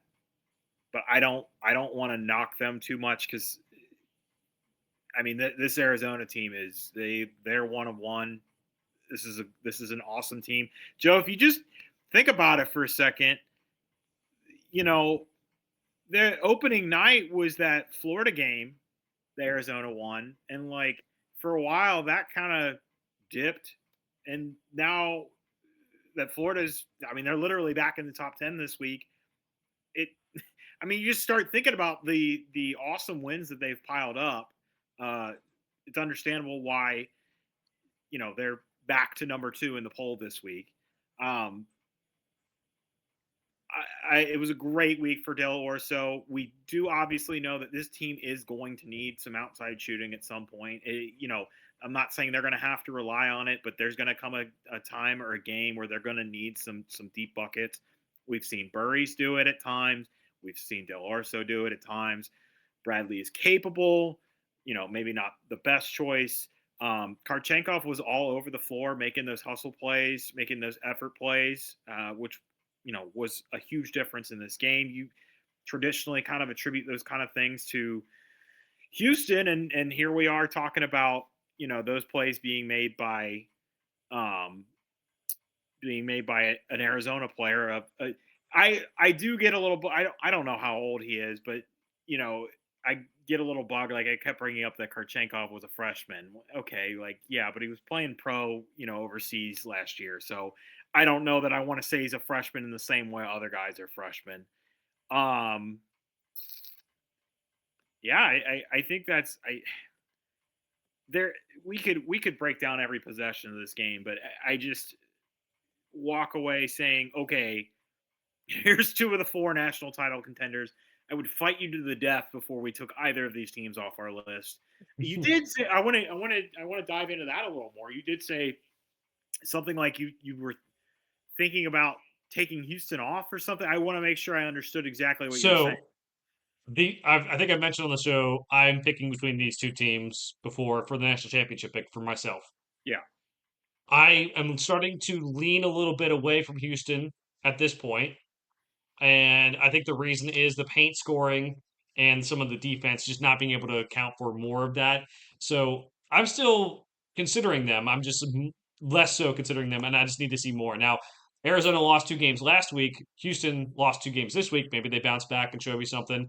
[SPEAKER 2] but I don't want to knock them too much because I mean this Arizona team they're 1-1. This is an awesome team, Joe. If you just think about it for a second, you know the opening night was that Florida game the Arizona won, and like for a while that kind of dipped, and now that Florida's, I mean, they're literally back in the top 10 this week. It, I mean, you just start thinking about the awesome wins that they've piled up. Uh, it's understandable why they're back to number 2 in the poll this week. Um, it was a great week for Del Orso. We do obviously know that this team is going to need some outside shooting at some point. I'm not saying they're going to have to rely on it, but there's going to come a time or a game where they're going to need some deep buckets. We've seen Burries do it at times. We've seen Del Orso do it at times. Bradley is capable. Maybe not the best choice. Karchenkov was all over the floor, making those hustle plays, making those effort plays, which was a huge difference in this game. You traditionally kind of attribute those kind of things to Houston, and here we are talking about those plays um, being made by an Arizona player. I do get a little. I don't know how old he is, but I get a little bug. Like I kept bringing up that Karchenkov was a freshman. Okay, like yeah, but he was playing pro, overseas last year. So I don't know that I want to say he's a freshman in the same way other guys are freshmen. Um, yeah, I think that's I there we could break down every possession of this game, but I just walk away saying, okay, here's 2 of the 4 national title contenders. I would fight you to the death before we took either of these teams off our list. You did say I want to dive into that a little more. You did say something like you were thinking about taking Houston off or something. I want to make sure I understood exactly what you were saying.
[SPEAKER 1] So I think I mentioned on the show I'm picking between these two teams before for the national championship pick for myself.
[SPEAKER 2] Yeah.
[SPEAKER 1] I am starting to lean a little bit away from Houston at this point, and I think the reason is the paint scoring and some of the defense just not being able to account for more of that. So I'm still considering them. I'm just less so considering them, and I just need to see more. Now, Arizona lost 2 games last week. Houston lost 2 games this week. Maybe they bounce back and show me something.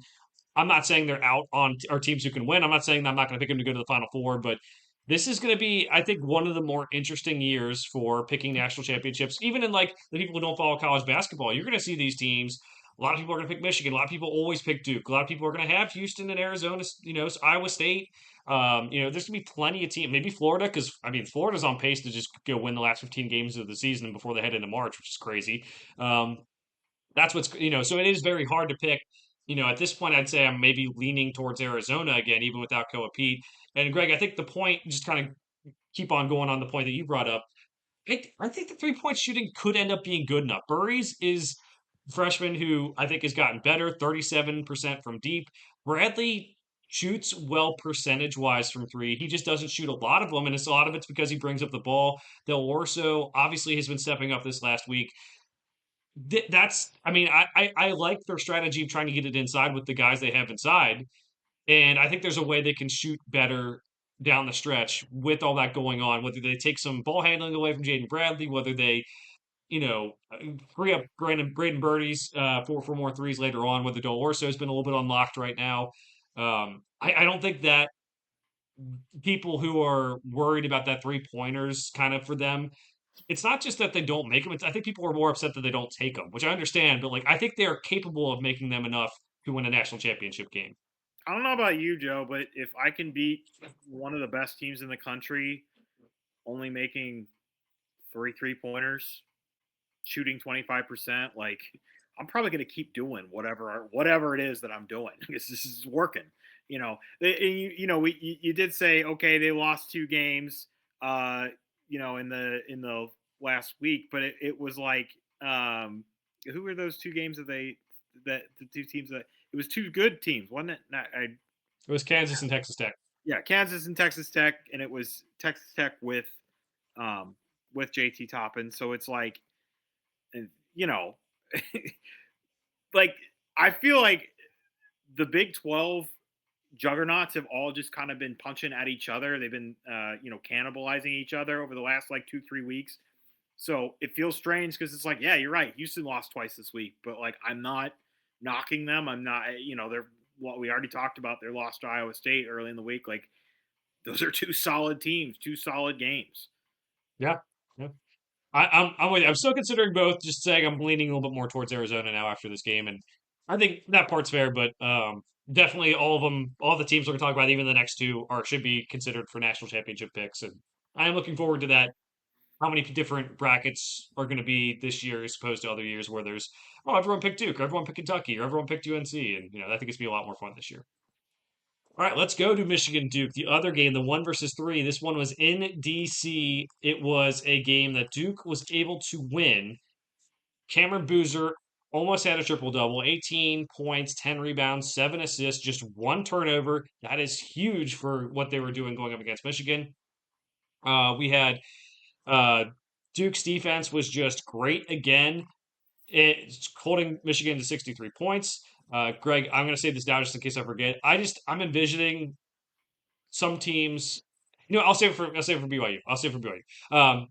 [SPEAKER 1] I'm not saying they're out on our teams who can win. I'm not saying I'm not going to pick them to go to the Final Four, but this is going to be, I think, one of the more interesting years for picking national championships. Even in like the people who don't follow college basketball, you're going to see these teams. A lot of people are going to pick Michigan. A lot of people always pick Duke. A lot of people are going to have Houston and Arizona. Iowa State. There's going to be plenty of teams. Maybe Florida, because I mean, Florida's on pace to just go win the last 15 games of the season before they head into March, which is crazy. Um, that's so it is very hard to pick. At this point, I'd say I'm maybe leaning towards Arizona again, even without Koa Pete. And Greg, I think the point, just kind of keep on going on the point that you brought up. I think the 3 point shooting could end up being good enough. Burries is a freshman who I think has gotten better, 37% from deep. Bradley shoots well percentage wise from three. He just doesn't shoot a lot of them, and a lot of it's because he brings up the ball. Del Orso obviously has been stepping up this last week. I mean, I like their strategy of trying to get it inside with the guys they have inside. And I think there's a way they can shoot better down the stretch with all that going on, whether they take some ball handling away from Jaden Bradley, whether they, free up Braden Birdies for more threes later on, whether Del Orso has been a little bit unlocked right now. I don't think that people who are worried about that 3 pointers kind of for them, it's not just that they don't make them. I think people are more upset that they don't take them, which I understand. But like, I think they are capable of making them enough to win a national championship game.
[SPEAKER 2] I don't know about you, Joe, but if I can beat one of the best teams in the country, only making 3 3 pointers, shooting 25%, like I'm probably going to keep doing whatever it is that I'm doing because this is working. You did say okay, they lost 2 games, in the last week, but it was like, who were those 2 games that the 2 teams that it was 2 good teams, wasn't it? Not,
[SPEAKER 1] It was Kansas and Texas Tech.
[SPEAKER 2] Yeah, Kansas and Texas Tech, and it was Texas Tech um, with JT Toppin. So it's like, and you know, like I feel like the Big 12 juggernauts have all just kind of been punching at each other. They've been, cannibalizing each other over the last like 2-3 weeks. So it feels strange because it's like, yeah, you're right. Houston lost twice this week, but like I'm not knocking them. I'm not, they're what we already talked about. They lost to Iowa State early in the week. Like those are two solid teams, two solid games.
[SPEAKER 1] Yeah. Yeah. I'm with you. I'm still considering both. Just saying, I'm leaning a little bit more towards Arizona now after this game, and I think that part's fair. But definitely, all of them, all the teams we're going to talk about, even the next two, are should be considered for national championship picks. And I am looking forward to that. How many different brackets are going to be this year as opposed to other years where there's everyone picked Duke, or everyone picked Kentucky, or everyone picked UNC, and I think it's gonna be a lot more fun this year. All right, let's go to Michigan Duke. The other game, the 1 versus 3. This one was in DC. It was a game that Duke was able to win. Cameron Boozer almost had a triple double, 18 points, 10 rebounds, 7 assists, just one turnover. That is huge for what they were doing going up against Michigan. We had uh, Duke's defense was just great again. It's holding Michigan to 63 points. Greg, I'm going to say this now just in case I forget. I'm envisioning some teams. I'll save it for BYU. I'll save it for BYU.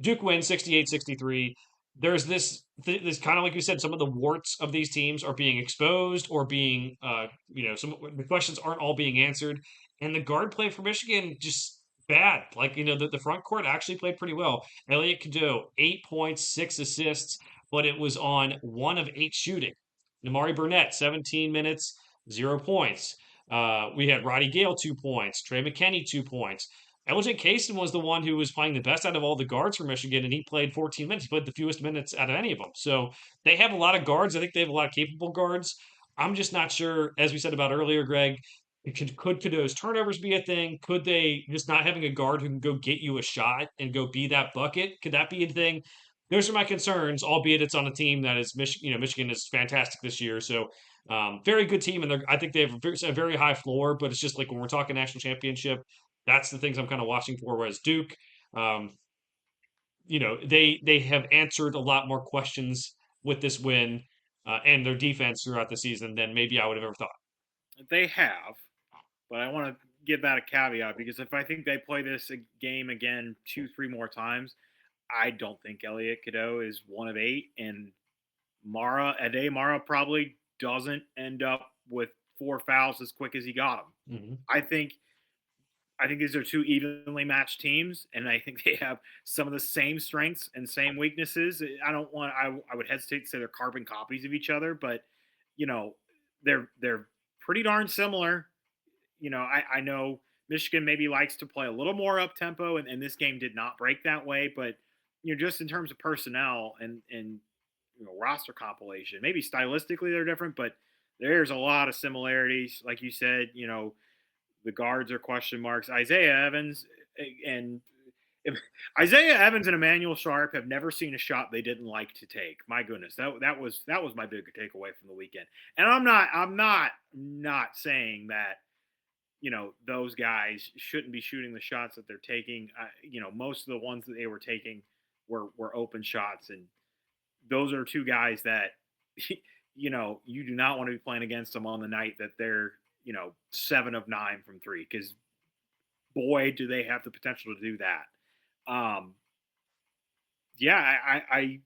[SPEAKER 1] Duke wins 68-63. There's this kind of like you said, some of the warts of these teams are being exposed or being some the questions aren't all being answered, and the guard play for Michigan just bad. Like the front court actually played pretty well. Elliot Cadeau 8 points, 6 assists, but it was on 1 of 8 shooting. Namari Burnett 17 minutes, 0 points. We had Roddy Gale 2 points, Trey McKenney 2 points. LJ Caston was the one who was playing the best out of all the guards for Michigan, and he played 14 minutes. He played the fewest minutes out of any of them. So they have a lot of guards. I think they have a lot of capable guards. I'm just not sure, as we said about earlier, Greg, could those turnovers be a thing? Could they just not having a guard who can go get you a shot and go be that bucket? Could that be a thing? Those are my concerns, albeit it's on a team that is Michigan is fantastic this year. So very good team, and I think they have a very high floor. But it's just like when we're talking national championship, that's the things I'm kind of watching for. Whereas Duke, um, they have answered a lot more questions with this win and their defense throughout the season than maybe I would have ever thought.
[SPEAKER 2] They have, but I want to give that a caveat because if I think they play this game again 2-3 more times, I don't think Elliot Cadeau is 1 of 8, and Ade Mara probably doesn't end up with 4 fouls as quick as he got them.
[SPEAKER 1] Mm-hmm.
[SPEAKER 2] I think these are two evenly matched teams, and I think they have some of the same strengths and same weaknesses. I would hesitate to say they're carbon copies of each other, but you know, they're pretty darn similar. I know Michigan maybe likes to play a little more up tempo, and this game did not break that way, but just in terms of personnel and roster compilation, maybe stylistically they're different, but there's a lot of similarities. Like you said, the guards are question marks. Isaiah Evans and if Isaiah Evans and Emmanuel Sharp have never seen a shot they didn't like to take. My goodness, that was my big takeaway from the weekend. And I'm not saying that those guys shouldn't be shooting the shots that they're taking. Most of the ones that they were taking were open shots, and those are two guys that you do not want to be playing against them on the night that they're 7 of 9 from three, because boy do they have the potential to do that. Yeah, I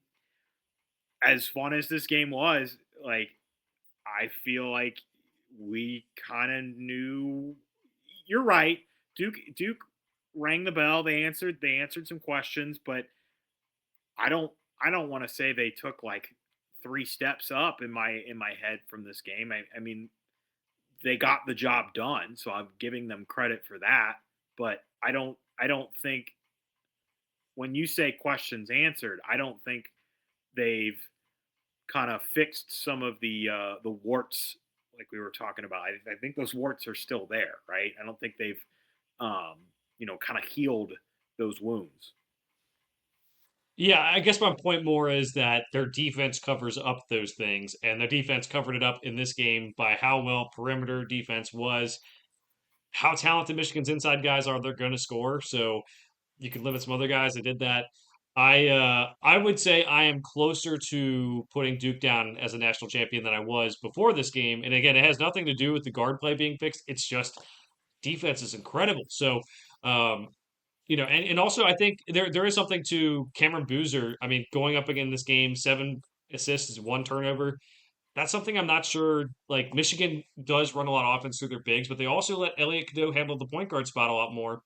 [SPEAKER 2] as fun as this game was, like I feel like we kind of knew. You're right. Duke rang the bell. They answered some questions, but I don't want to say they took like 3 steps up in my head from this game. I mean, they got the job done, so I'm giving them credit for that. But I don't think when you say questions answered, I don't think they've kind of fixed some of the warts like we were talking about. I think those warts are still there, right? I don't think they've kind of healed those wounds.
[SPEAKER 1] Yeah, I guess my point more is that their defense covers up those things, and their defense covered it up in this game by how well perimeter defense was, how talented Michigan's inside guys are. They're going to score, so you could limit some other guys that did that. I would say I am closer to putting Duke down as a national champion than I was before this game. And again, it has nothing to do with the guard play being fixed. It's just defense is incredible. So, um, and also I think there is something to Cameron Boozer. I mean, going up again this game, 7 assists, 1 turnover. That's something I'm not sure. Like Michigan does run a lot of offense through their bigs, but they also let Elliot Cadeau handle the point guard spot a lot more,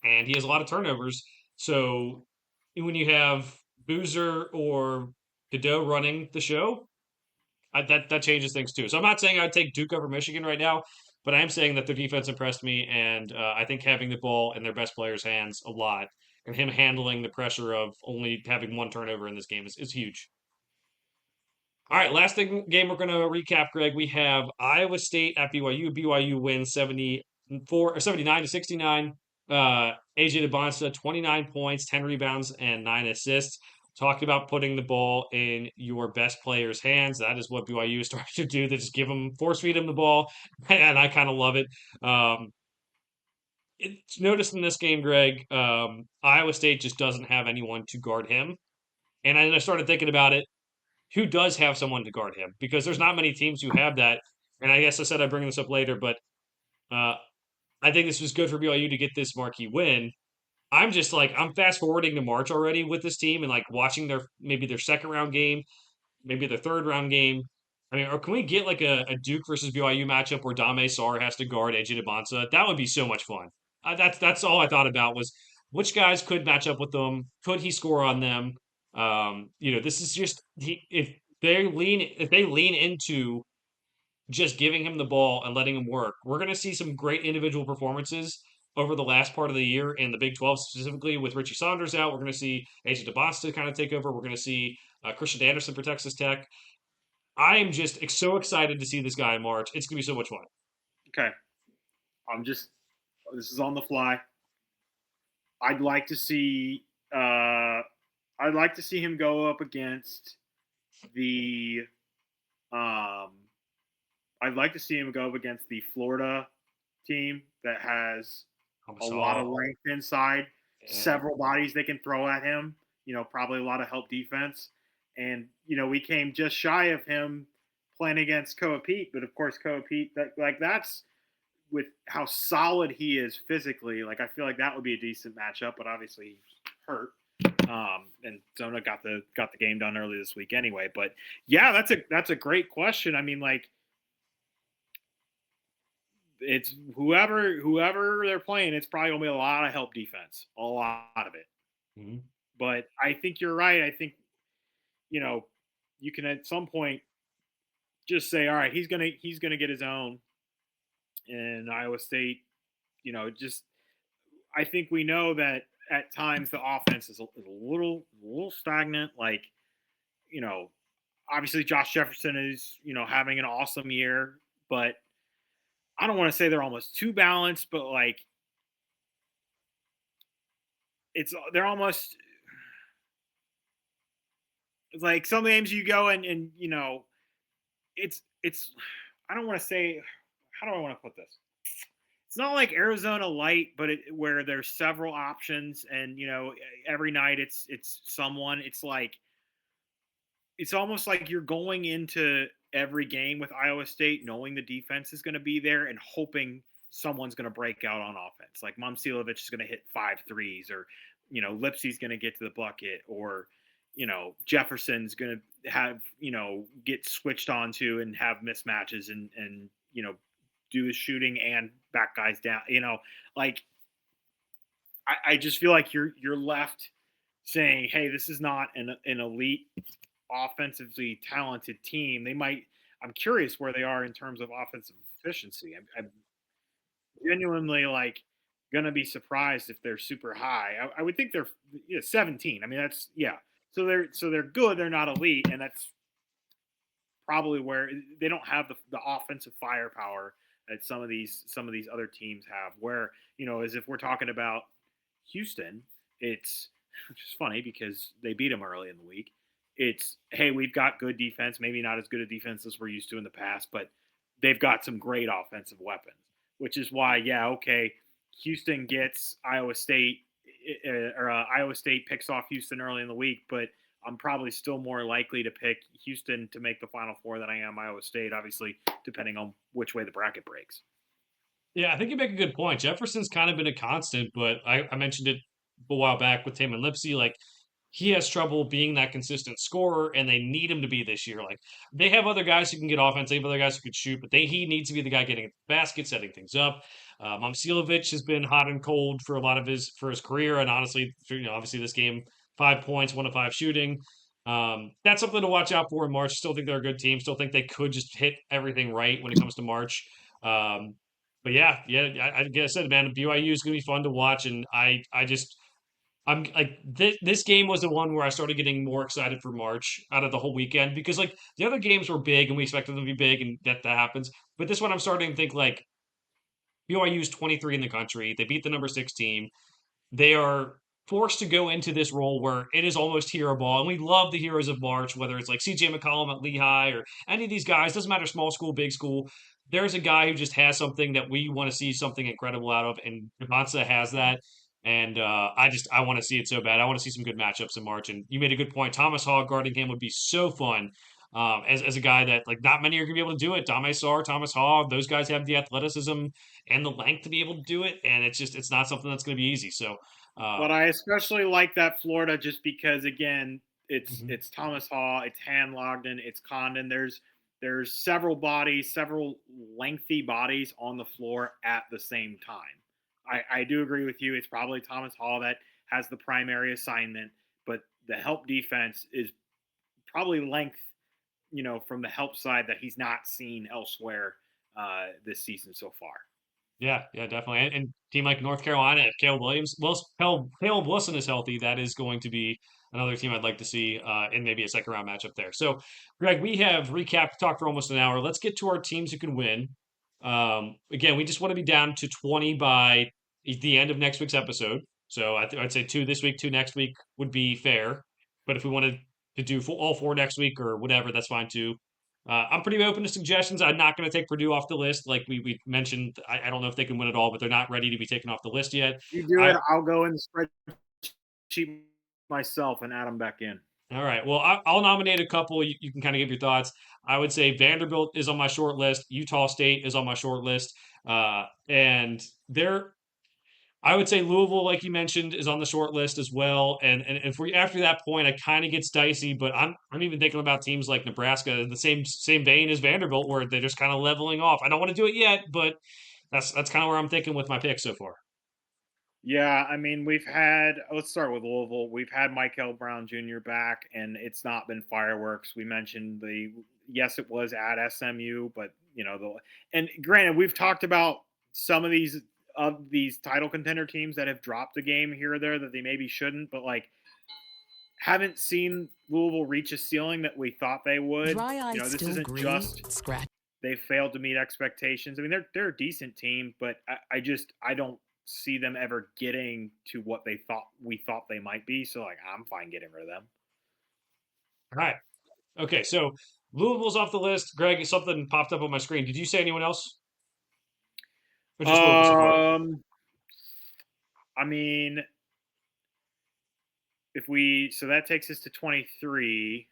[SPEAKER 1] and he has a lot of turnovers. So when you have Boozer or Cadeau running the show, that changes things too. So I'm not saying I'd take Duke over Michigan right now, but I am saying that their defense impressed me, and I think having the ball in their best player's hands a lot, and him handling the pressure of only having 1 turnover in this game is huge. All right, game we're going to recap, Greg. We have Iowa State at BYU. BYU wins 74 or 79 to 69. AJ DeBonsa, 29 points, 10 rebounds, and 9 assists. Talk about putting the ball in your best player's hands. That is what BYU is starting to do. They just force feed him the ball, and I kind of love it. It's noticed in this game, Greg, Iowa State just doesn't have anyone to guard him. And I started thinking about it, who does have someone to guard him? Because there's not many teams who have that. And I guess I said I'd bring this up later, but uh, I think this was good for BYU to get this marquee win. I'm just like I'm fast forwarding to March already with this team and like watching their second round game, maybe their third round game. I mean, or can we get like a Duke versus BYU matchup where Dame Sarr has to guard AJ DeBonsa? That would be so much fun. That's all I thought about was which guys could match up with them. Could he score on them? This is just if they lean into just giving him the ball and letting him work, we're going to see some great individual performances over the last part of the year in the Big 12, specifically with Richie Saunders out. We're going to see AJ DeBosta kind of take over. We're going to see Christian Anderson for Texas Tech. I am just so excited to see this guy in March. It's going to be so much fun.
[SPEAKER 2] Okay, this is on the fly. I'd like to see him go up against the I'd like to see him go up against the Florida team that has a lot of length inside, several bodies they can throw at him. Probably a lot of help defense. And we came just shy of him playing against Koa Pete, but of course Koa Pete, that's with how solid he is physically. Like I feel like that would be a decent matchup, but obviously he's hurt. And Zona got the game done early this week anyway. But yeah, that's a great question. I mean, like it's whoever they're playing, it's probably gonna be a lot of help defense, a lot of it.
[SPEAKER 1] Mm-hmm.
[SPEAKER 2] But I think you're right. I think you can at some point just say, all right, he's gonna get his own. And Iowa State, just I think we know that at times the offense is a little stagnant. Like, obviously Josh Jefferson is having an awesome year, but I don't want to say they're almost too balanced, but like they're almost it's like some games you go and it's I don't want to say, how do I want to put this? It's not like Arizona Light, but where there's several options and every night it's someone. It's almost like you're going into every game with Iowa State knowing the defense is going to be there and hoping someone's going to break out on offense. Like Momcilovic is going to hit 5 threes, or Lipsey's going to get to the bucket, or Jefferson's going to have get switched onto and have mismatches and do his shooting and back guys down. Like I just feel like you're left saying, hey, this is not an elite offensively talented team. I'm curious where they are in terms of offensive efficiency. I'm genuinely like going to be surprised if they're super high. I would think they're 17. I mean, that's So they're good. They're not elite, and that's probably where they don't have the offensive firepower that some of these other teams have. Where as if we're talking about Houston, it's which is funny because they beat them early in the week. It's, hey, we've got good defense, maybe not as good a defense as we're used to in the past, but they've got some great offensive weapons, which is why, yeah, okay, Houston gets Iowa State, or Iowa State picks off Houston early in the week, but I'm probably still more likely to pick Houston to make the Final Four than I am Iowa State, obviously, depending on which way the bracket breaks.
[SPEAKER 1] Yeah, I think you make a good point. Jefferson's kind of been a constant, but I mentioned it a while back with Taman Lipsey. Like he has trouble being that consistent scorer, and they need him to be this year. Like they have other guys who can get offense, they have other guys who can shoot, but he needs to be the guy getting at the basket, setting things up. Momcilovic has been hot and cold for a lot of his career, and honestly, obviously this game, 5 points, 1 of 5 shooting. That's something to watch out for in March. Still think they're a good team. Still think they could just hit everything right when it comes to March. Um, but yeah, I guess I said, man, BYU is gonna be fun to watch, and I'm like this game was the one where I started getting more excited for March out of the whole weekend because like the other games were big and we expected them to be big and that happens, but this one I'm starting to think like BYU is 23 in the country. They beat the number 6 team. They are forced to go into this role where it is almost hero ball. And we love the heroes of March, whether it's like CJ McCollum at Lehigh or any of these guys, doesn't matter, small school, big school. There's a guy who just has something that we want to see something incredible out of. And Demonza has that. And I want to see it so bad. I want to see some good matchups in March. And you made a good point. Thomas Hogg guarding him would be so fun. As a guy that like not many are gonna be able to do it. Dame Sar, Thomas Hogg, those guys have the athleticism and the length to be able to do it, and it's not something that's going to be easy. So
[SPEAKER 2] But
[SPEAKER 1] um,
[SPEAKER 2] I especially like that Florida just because, again,
[SPEAKER 1] mhm.
[SPEAKER 2] it's Thomas Hall, it's Han Logden, it's Condon. There's several bodies, several lengthy bodies on the floor at the same time. I do agree with you. It's probably Thomas Hall that has the primary assignment, but the help defense is probably length, from the help side that he's not seen elsewhere this season so far.
[SPEAKER 1] Yeah, definitely. And team like North Carolina, if Caleb Wilson is healthy, that is going to be another team I'd like to see in maybe a second round matchup there. So, Greg, we have recapped, talked for almost an hour. Let's get to our teams who can win. Again, we just want to be down to 20 by the end of next week's episode. So I'd say 2 this week, 2 next week would be fair. But if we wanted to do all 4 next week or whatever, that's fine too. I'm pretty open to suggestions. I'm not going to take Purdue off the list. Like we mentioned, I don't know if they can win it all, but they're not ready to be taken off the list yet.
[SPEAKER 2] You do
[SPEAKER 1] I
[SPEAKER 2] it, I'll go in the spreadsheet myself and add them back in.
[SPEAKER 1] All right. Well, I'll nominate a couple. You can kind of give your thoughts. I would say Vanderbilt is on my short list. Utah State is on my short list. And they're I would say Louisville, like you mentioned, is on the short list as well. And if we after that point, it kind of gets dicey. But I'm even thinking about teams like Nebraska in the same vein as Vanderbilt, where they're just kind of leveling off. I don't want to do it yet, but that's kind of where I'm thinking with my pick so far.
[SPEAKER 2] Yeah, I mean, let's start with Louisville. We've had Michael Brown Jr. back, and it's not been fireworks. We mentioned yes, it was at SMU, but, and granted, we've talked about some of these title contender teams that have dropped a game here or there that they maybe shouldn't, but like, haven't seen Louisville reach a ceiling that we thought they would.
[SPEAKER 3] Dry eye
[SPEAKER 2] This
[SPEAKER 3] still
[SPEAKER 2] isn't
[SPEAKER 3] green,
[SPEAKER 2] just
[SPEAKER 3] scratch.
[SPEAKER 2] they failed to meet expectations. I mean, they're a decent team, but I don't see them ever getting to what we thought they might be. So like, I'm fine getting rid of them.
[SPEAKER 1] All right. Okay. So Louisville's off the list. Greg, something popped up on my screen. Did you say anyone else? Or just Louisville so far?
[SPEAKER 2] I mean, so that takes us to 23.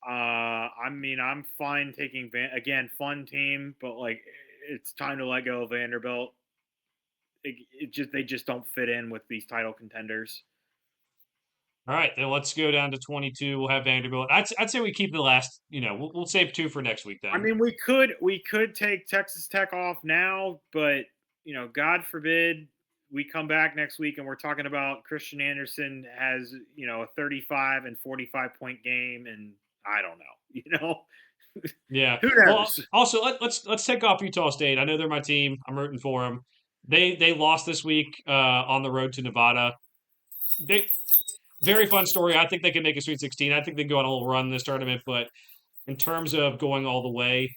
[SPEAKER 2] I mean, I'm fine taking again, fun team, but like, it's time to let go of Vanderbilt. They just don't fit in with these title contenders.
[SPEAKER 1] All right, then let's go down to 22. We'll have Vanderbilt. I'd say we keep the last. We'll save 2 for next week
[SPEAKER 2] I
[SPEAKER 1] then.
[SPEAKER 2] mean, we could take Texas Tech off now, but God forbid we come back next week and we're talking about Christian Anderson has a 35 and 45 point game, and I don't know,
[SPEAKER 1] Yeah.
[SPEAKER 2] who
[SPEAKER 1] Well,
[SPEAKER 2] knows?
[SPEAKER 1] also let's take off Utah State. I know they're my team. I'm rooting for them. They lost this week on the road to Nevada. They very fun story. I think they can make a Sweet 16. I think they can go on a little run in this tournament. But in terms of going all the way,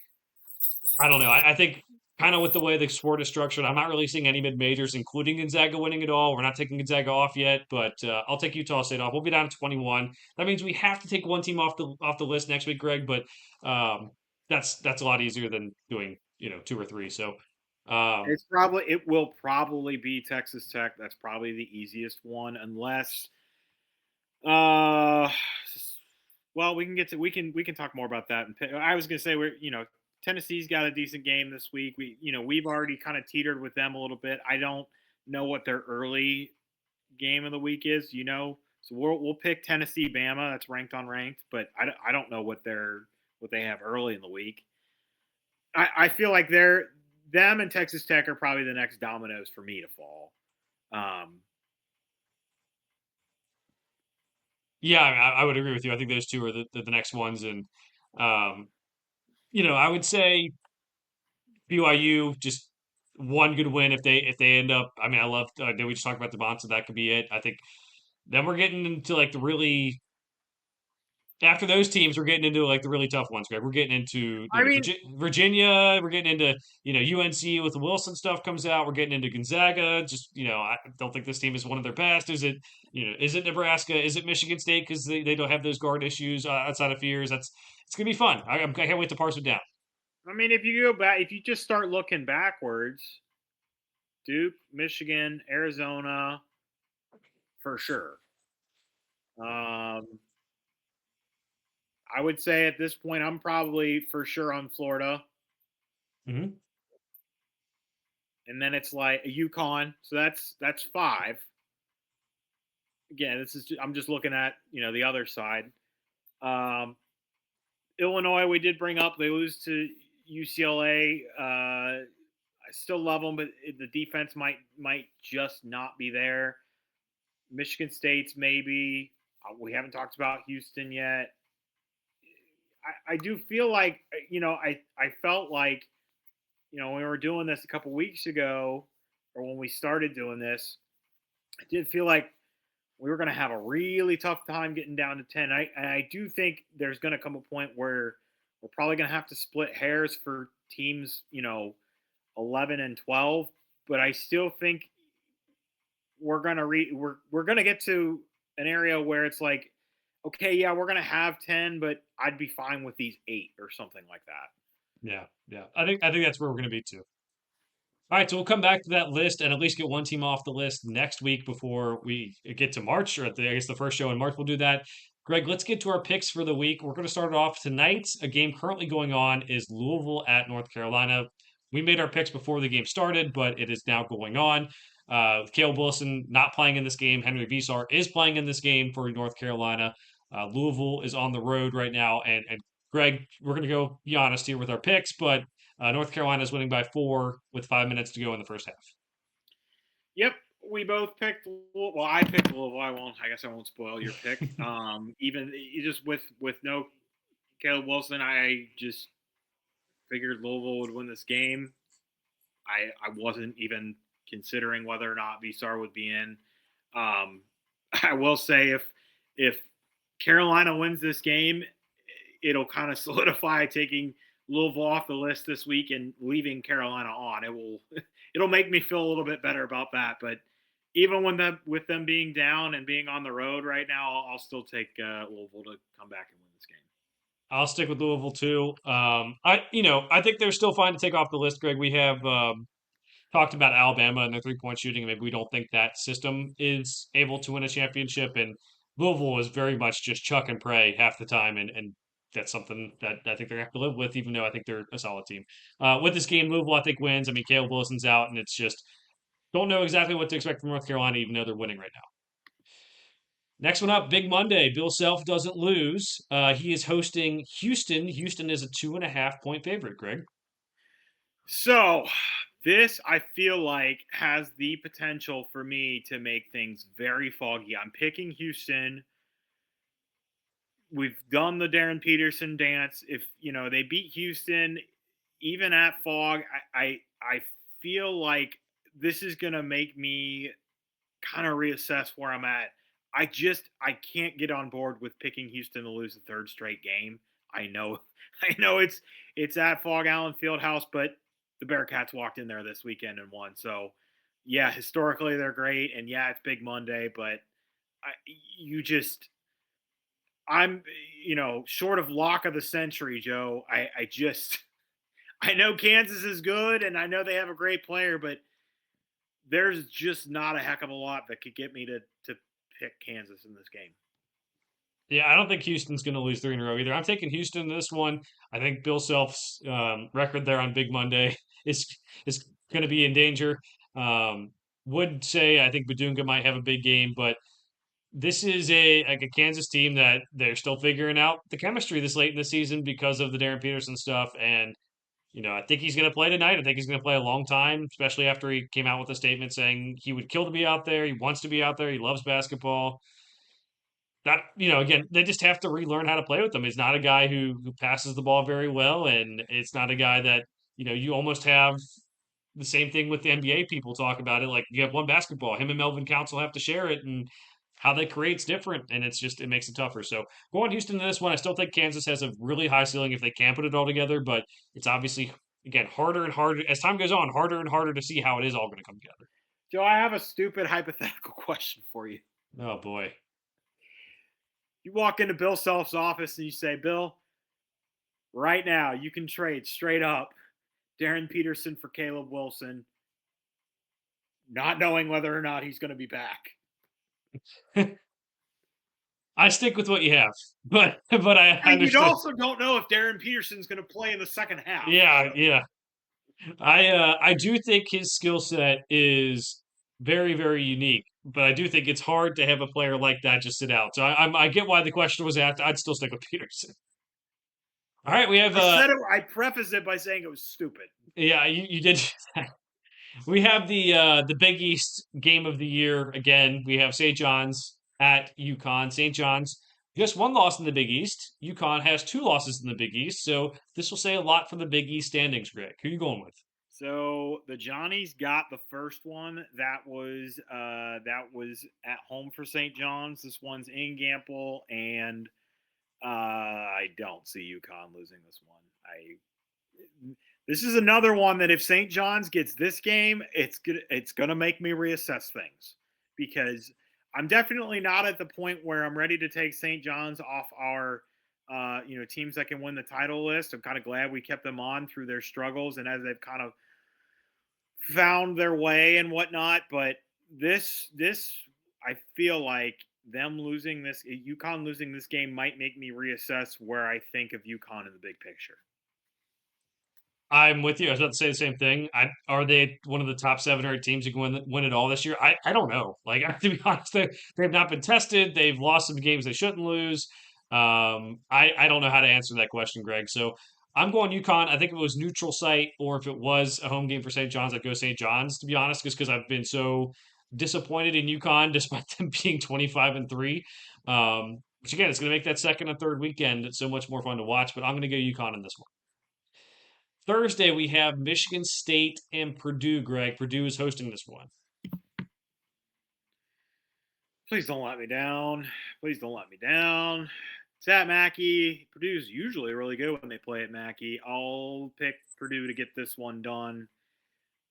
[SPEAKER 1] I don't know. I think kind of with the way the sport is structured, I'm not really seeing any mid majors, including Gonzaga, winning it all. We're not taking Gonzaga off yet, but I'll take Utah State off. We'll be down to 21. That means we have to take one team off the list next week, Greg. But that's a lot easier than doing two or three. So um,
[SPEAKER 2] It will probably be Texas Tech. That's probably the easiest one, unless uh well, we can talk more about that. And I was gonna say Tennessee's got a decent game this week. We've already kind of teetered with them a little bit. I don't know what their early game of the week is. So we'll pick Tennessee Bama. That's ranked on ranked, but I don't know what they have early in the week. I feel like them and Texas Tech are probably the next dominoes for me to fall. Um,
[SPEAKER 1] yeah, I would agree with you. I think those two are the next ones, and um, I would say BYU just one good win if they end up. I mean, I love. Did we just talk about the Bonds? So that could be it. I think then we're getting into like the really after those teams, we're getting into like the really tough ones, Greg. We're getting into
[SPEAKER 2] I mean,
[SPEAKER 1] Virginia. We're getting into UNC with the Wilson stuff comes out. We're getting into Gonzaga. Just I don't think this team is one of their best. Is it Nebraska? Is it Michigan State because they don't have those guard issues outside of fears? It's gonna be fun. I can't wait to parse it down.
[SPEAKER 2] if you go back, if you just start looking backwards, Duke, Michigan, Arizona, for sure. Um, I would say at this point, I'm probably for sure on Florida,
[SPEAKER 1] Hmm.
[SPEAKER 2] and then it's like UConn. So that's five. Again, I'm just looking at the other side. Um, Illinois, we did bring up. They lose to UCLA. I still love them, but the defense might just not be there. Michigan State's maybe. We haven't talked about Houston yet. I do feel like I felt like when we were doing this a couple weeks ago, or when we started doing this, I did feel like we were going to have a really tough time getting down to 10. I do think there's going to come a point where we're probably going to have to split hairs for teams 11 and 12, but I still think we're going to get to an area where it's like, okay, yeah, we're going to have 10, but I'd be fine with these 8 or something like that.
[SPEAKER 1] Yeah, yeah. I think that's where we're gonna be too. All right, so we'll come back to that list and at least get one team off the list next week before we get to March, or I guess the first show in March. We'll do that. Greg, let's get to our picks for the week. We're going to start it off tonight. A game currently going on is Louisville at North Carolina. We made our picks before the game started, but it is now going on. Caleb Wilson not playing in this game. Henry Visar is playing in this game for North Carolina. Louisville is on the road right now, and Greg, we're going to go be honest here with our picks, but North Carolina is winning by 4 with 5 minutes to go in the first half.
[SPEAKER 2] Yep, we both picked. Well, I picked Louisville. I guess I won't spoil your pick. Even just with no Caleb Wilson, I just figured Louisville would win this game. I wasn't even considering whether or not Visar would be in. I will say if Carolina wins this game, it'll kind of solidify taking Louisville off the list this week and leaving Carolina on. It'll make me feel a little bit better about that. But even with them being down and being on the road right now, I'll still take Louisville to come back and win this game.
[SPEAKER 1] I'll stick with Louisville too. I think they're still fine to take off the list, Greg. We have talked about Alabama and their 3-point shooting. Maybe we don't think that system is able to win a championship, and Louisville is very much just chuck and pray half the time, and that's something that I think they're gonna have to live with, even though I think they're a solid team. With this game, Louisville I think wins. I mean, Caleb Wilson's out, and it's just don't know exactly what to expect from North Carolina, even though they're winning right now. Next one up, Big Monday. Bill Self doesn't lose. He is hosting Houston. Houston is a 2.5 point favorite, Greg.
[SPEAKER 2] So, this I feel like has the potential for me to make things very foggy. I'm picking Houston. We've done the Darren Peterson dance. If they beat Houston, even at fog, I feel like this is gonna make me kind of reassess where I'm at. I can't get on board with picking Houston to lose the third straight game. I know I know it's at Fog Allen Fieldhouse, but the Bearcats walked in there this weekend and won. So, yeah, historically they're great, and yeah, it's Big Monday, but I, you just, I'm, short of lock of the century, Joe. I just, I know Kansas is good, and I know they have a great player, but there's just not a heck of a lot that could get me to pick Kansas in this game.
[SPEAKER 1] Yeah, I don't think Houston's going to lose three in a row either. I'm taking Houston in this one. I think Bill Self's record there on Big Monday is is going to be in danger. Um, would say I think Badunga might have a big game, but this is a Kansas team that they're still figuring out the chemistry this late in the season because of the Darren Peterson stuff. And I think he's going to play tonight. I think he's going to play a long time, especially after he came out with a statement saying he would kill to be out there. He wants to be out there. He loves basketball. That again, they just have to relearn how to play with him. He's not a guy who passes the ball very well, and it's not a guy that you almost have the same thing with the NBA people talk about it. Like you have one basketball, him and Melvin Council have to share it, and how they create's different, and it makes it tougher. So going Houston to this one, I still think Kansas has a really high ceiling if they can put it all together, but it's obviously again harder and harder as time goes on, harder and harder to see how it is all going to come together.
[SPEAKER 2] Joe, I have a stupid hypothetical question for you.
[SPEAKER 1] Oh boy.
[SPEAKER 2] You walk into Bill Self's office and you say, Bill, right now you can trade straight up Darren Peterson for Caleb Wilson, not knowing whether or not he's going to be back.
[SPEAKER 1] I stick with what you have, but I
[SPEAKER 2] And you
[SPEAKER 1] understand.
[SPEAKER 2] also don't know if Darren Peterson's going to play in the second half.
[SPEAKER 1] Yeah, yeah. I do think his skill set is very, very unique, but I do think it's hard to have a player like that just sit out. So I get why the question was asked. I'd still stick with Peterson. All right, we have
[SPEAKER 2] I prefaced it by saying it was stupid.
[SPEAKER 1] yeah, you did that. We have the Big East game of the year again. We have St. John's at UConn. St. John's just one loss in the Big East. UConn has two losses in the Big East, so this will say a lot for the Big East standings. Greg, who are you going with?
[SPEAKER 2] So the Johnnies got the first one. That was at home for St. John's. This one's in Gamble, and I don't see UConn losing this one. This is another one that if St. John's gets this game, it's gonna make me reassess things because I'm definitely not at the point where I'm ready to take St. John's off our teams that can win the title list. I'm kind of glad we kept them on through their struggles and as they've kind of found their way and whatnot. But this I feel like them losing this UConn losing this game might make me reassess where I think of UConn in the big picture.
[SPEAKER 1] I'm with you. I was about to say the same thing. Are they one of the top 7 or 8 teams who can win it all this year? I don't know. Like to be honest, they've not been tested. They've lost some games they shouldn't lose. I don't know how to answer that question, Greg. So I'm going UConn. I think if it was neutral site or if it was a home game for St. John's, I'd go St. John's. To be honest, just because I've been so disappointed in UConn despite them being 25-3. Which again, it's going to make that second and third weekend so much more fun to watch. But I'm going to go UConn in this one. Thursday, we have Michigan State and Purdue, Greg. Purdue is hosting this one.
[SPEAKER 2] Please don't let me down. Please don't let me down. It's at Mackey. Purdue's usually really good when they play at Mackey. I'll pick Purdue to get this one done.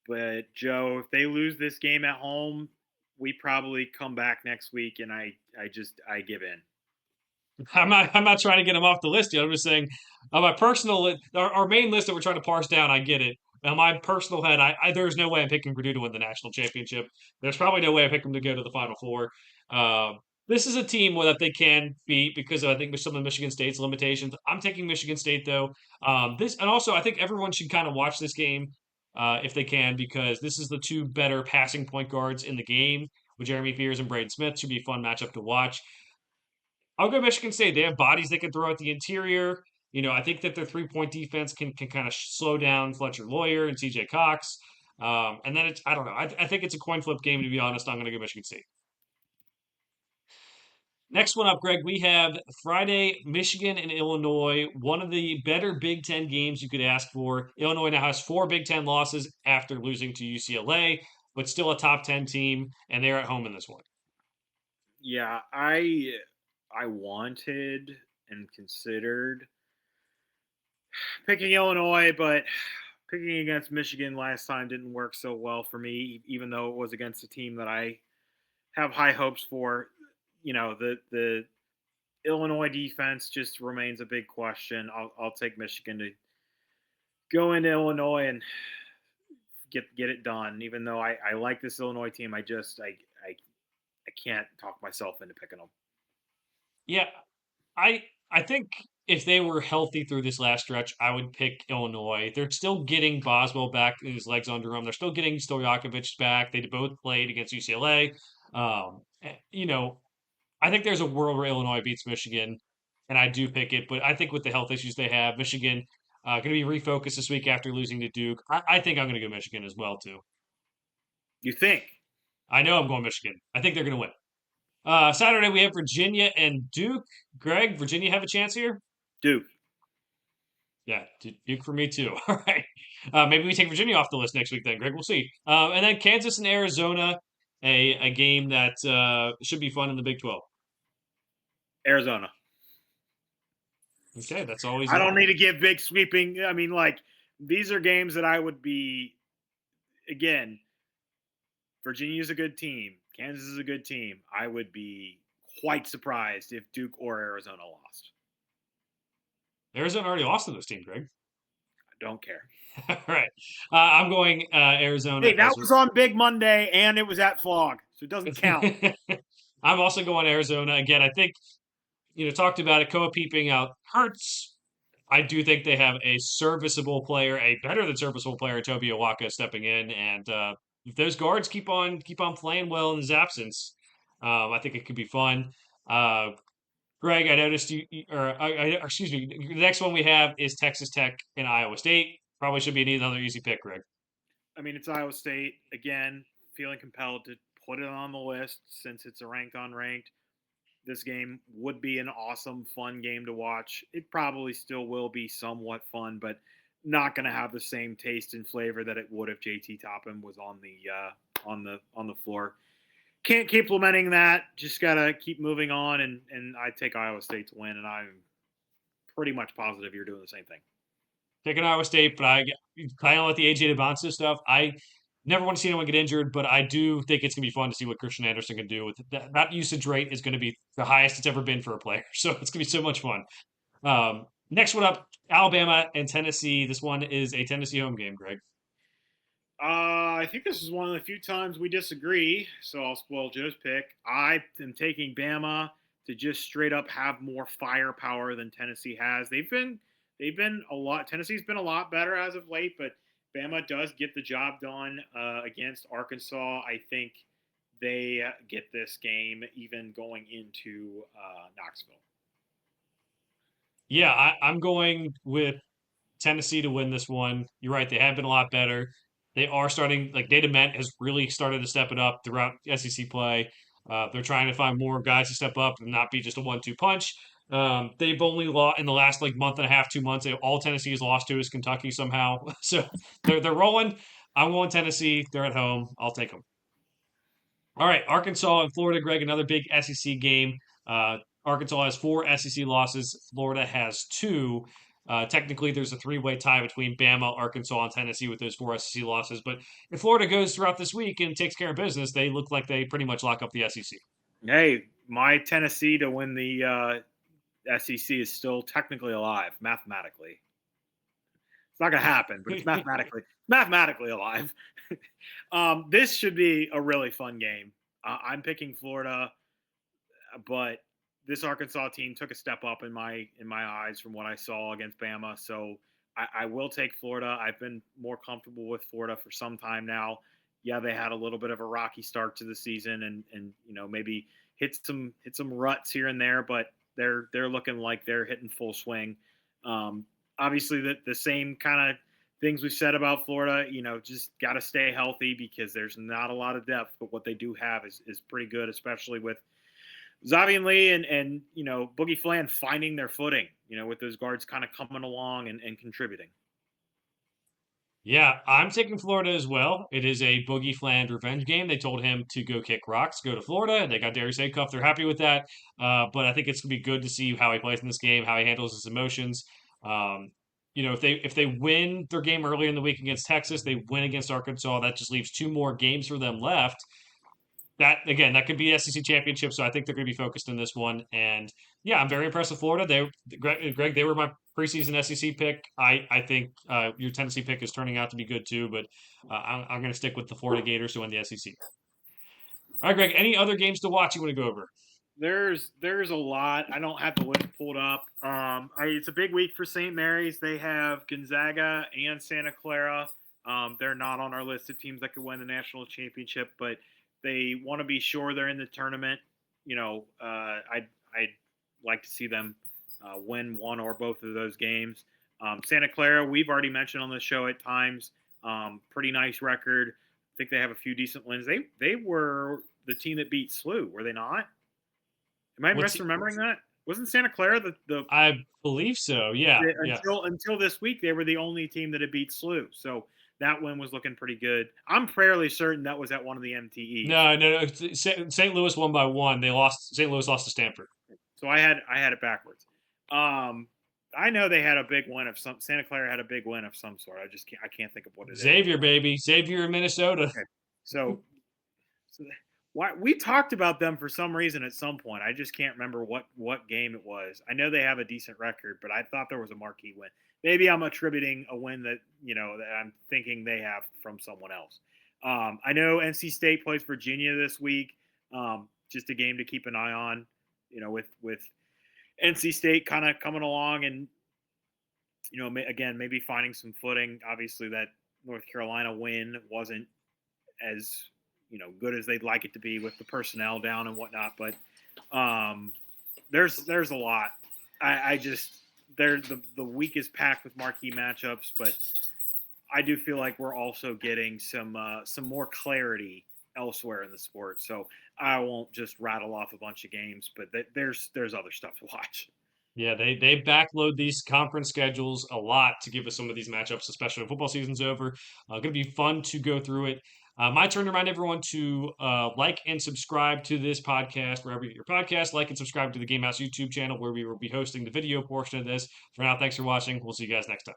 [SPEAKER 2] But, Joe, if they lose this game at home, we probably come back next week and I give in.
[SPEAKER 1] I'm not trying to get them off the list yet. I'm just saying on my personal our main list that we're trying to parse down, I get it. On my personal head, there's no way I'm picking Purdue to win the national championship. There's probably no way I pick them to go to the Final Four. This is a team that they can beat because I think some of Michigan State's limitations. I'm taking Michigan State though. And also I think everyone should kind of watch this game if they can because this is the two better passing point guards in the game with Jeremy Fears and Braden Smith. Should be a fun matchup to watch. I'll go Michigan State. They have bodies they can throw at the interior. I think that their 3-point defense can kind of slow down Fletcher Lawyer and CJ Cox. And then I don't know. I think it's a coin flip game, to be honest. I'm going to go Michigan State. Next one up, Greg, we have Friday, Michigan and Illinois. One of the better Big Ten games you could ask for. Illinois now has 4 Big Ten losses after losing to UCLA, but still a top 10 team, and they're at home in this one.
[SPEAKER 2] Yeah, I wanted and considered picking Illinois, but Picking against Michigan last time didn't work so well for me, even though it was against a team that I have high hopes for. The Illinois defense just remains a big question. I'll take Michigan to go into Illinois and get it done. Even though I like this Illinois team, I can't talk myself into picking them.
[SPEAKER 1] Yeah, I think if they were healthy through this last stretch, I would pick Illinois. They're still getting Boswell back, his legs under him. They're still getting Stojakovic back. They both played against UCLA. You know, I think there's a world where Illinois beats Michigan, and I do pick it. But I think with the health issues they have, Michigan going to be refocused this week after losing to Duke. I think I'm going to go Michigan as well too.
[SPEAKER 2] You think?
[SPEAKER 1] I know I'm going Michigan. I think they're going to win. Saturday we have Virginia and Duke. Greg, Virginia have a chance here?
[SPEAKER 2] Duke.
[SPEAKER 1] Yeah, Duke for me too. All right. Maybe we take Virginia off the list next week then, Greg. We'll see. And then Kansas and Arizona, a game that should be fun in the Big 12.
[SPEAKER 2] Arizona.
[SPEAKER 1] Okay, that's always
[SPEAKER 2] I don't need to give big sweeping. I mean, like, these are games that I would be, again, Virginia's a good team. Kansas is a good team. I would be quite surprised if Duke or Arizona lost.
[SPEAKER 1] Arizona already lost to this team, Greg.
[SPEAKER 2] I don't care.
[SPEAKER 1] All right. I'm going Arizona.
[SPEAKER 2] Hey, that was on Big Monday, and it was at Phog, so it doesn't count.
[SPEAKER 1] I'm also going Arizona. Again, I think, talked about it, Koa peeping out hurts. I do think they have a serviceable player, a better than serviceable player, Toby Awaka, stepping in, and if those guards keep on playing well in his absence, I think it could be fun. Greg, I noticed excuse me, the next one we have is Texas Tech and Iowa State. Probably should be another easy pick, Greg.
[SPEAKER 2] I mean, it's Iowa State. Again, feeling compelled to put it on the list since it's a ranked unranked. This game would be an awesome, fun game to watch. It probably still will be somewhat fun, but not going to have the same taste and flavor that it would if JT Topham was on the floor. Can't keep lamenting that. Just gotta keep moving on, and I take Iowa State to win, and I'm pretty much positive you're doing the same thing.
[SPEAKER 1] Taking Iowa State, but I kind of like the AJ DeBonsa stuff. I never want to see anyone get injured, but I do think it's going to be fun to see what Christian Anderson can do. With that usage rate is going to be the highest it's ever been for a player, so it's going to be so much fun. Next one up, Alabama and Tennessee. This one is a Tennessee home game, Greg.
[SPEAKER 2] I think this is one of the few times we disagree, so I'll spoil Joe's pick. I am taking Bama to just straight up have more firepower than Tennessee has. They've been a lot. Tennessee's been a lot better as of late, but Bama does get the job done against Arkansas. I think they get this game even going into Knoxville.
[SPEAKER 1] Yeah, I'm going with Tennessee to win this one. You're right; they have been a lot better. They are starting, like Data Ment has really started to step it up throughout SEC play. They're trying to find more guys to step up and not be just a 1-2 punch. They've only lost in the last month and a half, 2 months. All Tennessee has lost to is Kentucky somehow. So they're rolling. I'm going Tennessee. They're at home. I'll take them. All right, Arkansas and Florida, Greg, another big SEC game. Arkansas has 4 SEC losses. Florida has 2. Technically, there's a 3-way tie between Bama, Arkansas, and Tennessee with those 4 SEC losses. But if Florida goes throughout this week and takes care of business, they look like they pretty much lock up the SEC.
[SPEAKER 2] Hey, my Tennessee to win the SEC is still technically alive, mathematically. It's not going to happen, but it's mathematically alive. This should be a really fun game. I'm picking Florida, but this Arkansas team took a step up in my eyes from what I saw against Bama. So I will take Florida. I've been more comfortable with Florida for some time now. Yeah, they had a little bit of a rocky start to the season, and maybe hit some ruts here and there, but they're looking like they're hitting full swing. Obviously, the same kind of things we've said about Florida. Just got to stay healthy because there's not a lot of depth, but what they do have is pretty good, especially with Xavier Lee and Boogie Fland finding their footing, with those guards kind of coming along and contributing.
[SPEAKER 1] Yeah, I'm taking Florida as well. It is a Boogie Fland revenge game. They told him to go kick rocks, go to Florida. They got Darius Acuff. They're happy with that. But I think it's going to be good to see how he plays in this game, how he handles his emotions. if they win their game early in the week against Texas, they win against Arkansas. That just leaves two more games for them left. That again, that could be SEC championship. So I think they're going to be focused in this one. And yeah, I'm very impressed with Florida. Greg, they were my preseason SEC pick. I think your Tennessee pick is turning out to be good too. But I'm going to stick with the Florida Gators to win the SEC. All right, Greg. Any other games to watch you want to go over?
[SPEAKER 2] There's a lot. I don't have the list pulled up. It's a big week for St. Mary's. They have Gonzaga and Santa Clara. They're not on our list of teams that could win the national championship, but they want to be sure they're in the tournament. I'd like to see them win one or both of those games. Santa Clara, we've already mentioned on the show at times. Pretty nice record. I think they have a few decent wins. They were the team that beat SLU, were they not? Am I misremembering that? Wasn't Santa Clara the?
[SPEAKER 1] I believe so. Yeah.
[SPEAKER 2] Until this week, they were the only team that had beat SLU. So that win was looking pretty good. I'm fairly certain that was at one of the MTEs.
[SPEAKER 1] No. St. Louis won by one. They lost. St. Louis lost to Stanford.
[SPEAKER 2] So I had it backwards. I know they had a big win of some. Santa Clara had a big win of some sort. I can't think of what it is.
[SPEAKER 1] Xavier, baby, Xavier in Minnesota.
[SPEAKER 2] Okay. So why we talked about them for some reason at some point. I just can't remember what game it was. I know they have a decent record, but I thought there was a marquee win. Maybe I'm attributing a win that that I'm thinking they have from someone else. I know NC State plays Virginia this week. Just a game to keep an eye on. With NC State kind of coming along and again maybe finding some footing. Obviously, that North Carolina win wasn't as good as they'd like it to be with the personnel down and whatnot. But there's a lot. The week is packed with marquee matchups, but I do feel like we're also getting some more clarity elsewhere in the sport. So I won't just rattle off a bunch of games, but there's other stuff to watch.
[SPEAKER 1] Yeah, they backload these conference schedules a lot to give us some of these matchups, especially when football season's over. Going to be fun to go through it. My turn to remind everyone to like and subscribe to this podcast wherever you get your podcast. Like and subscribe to the Game House YouTube channel where we will be hosting the video portion of this. For now, thanks for watching. We'll see you guys next time.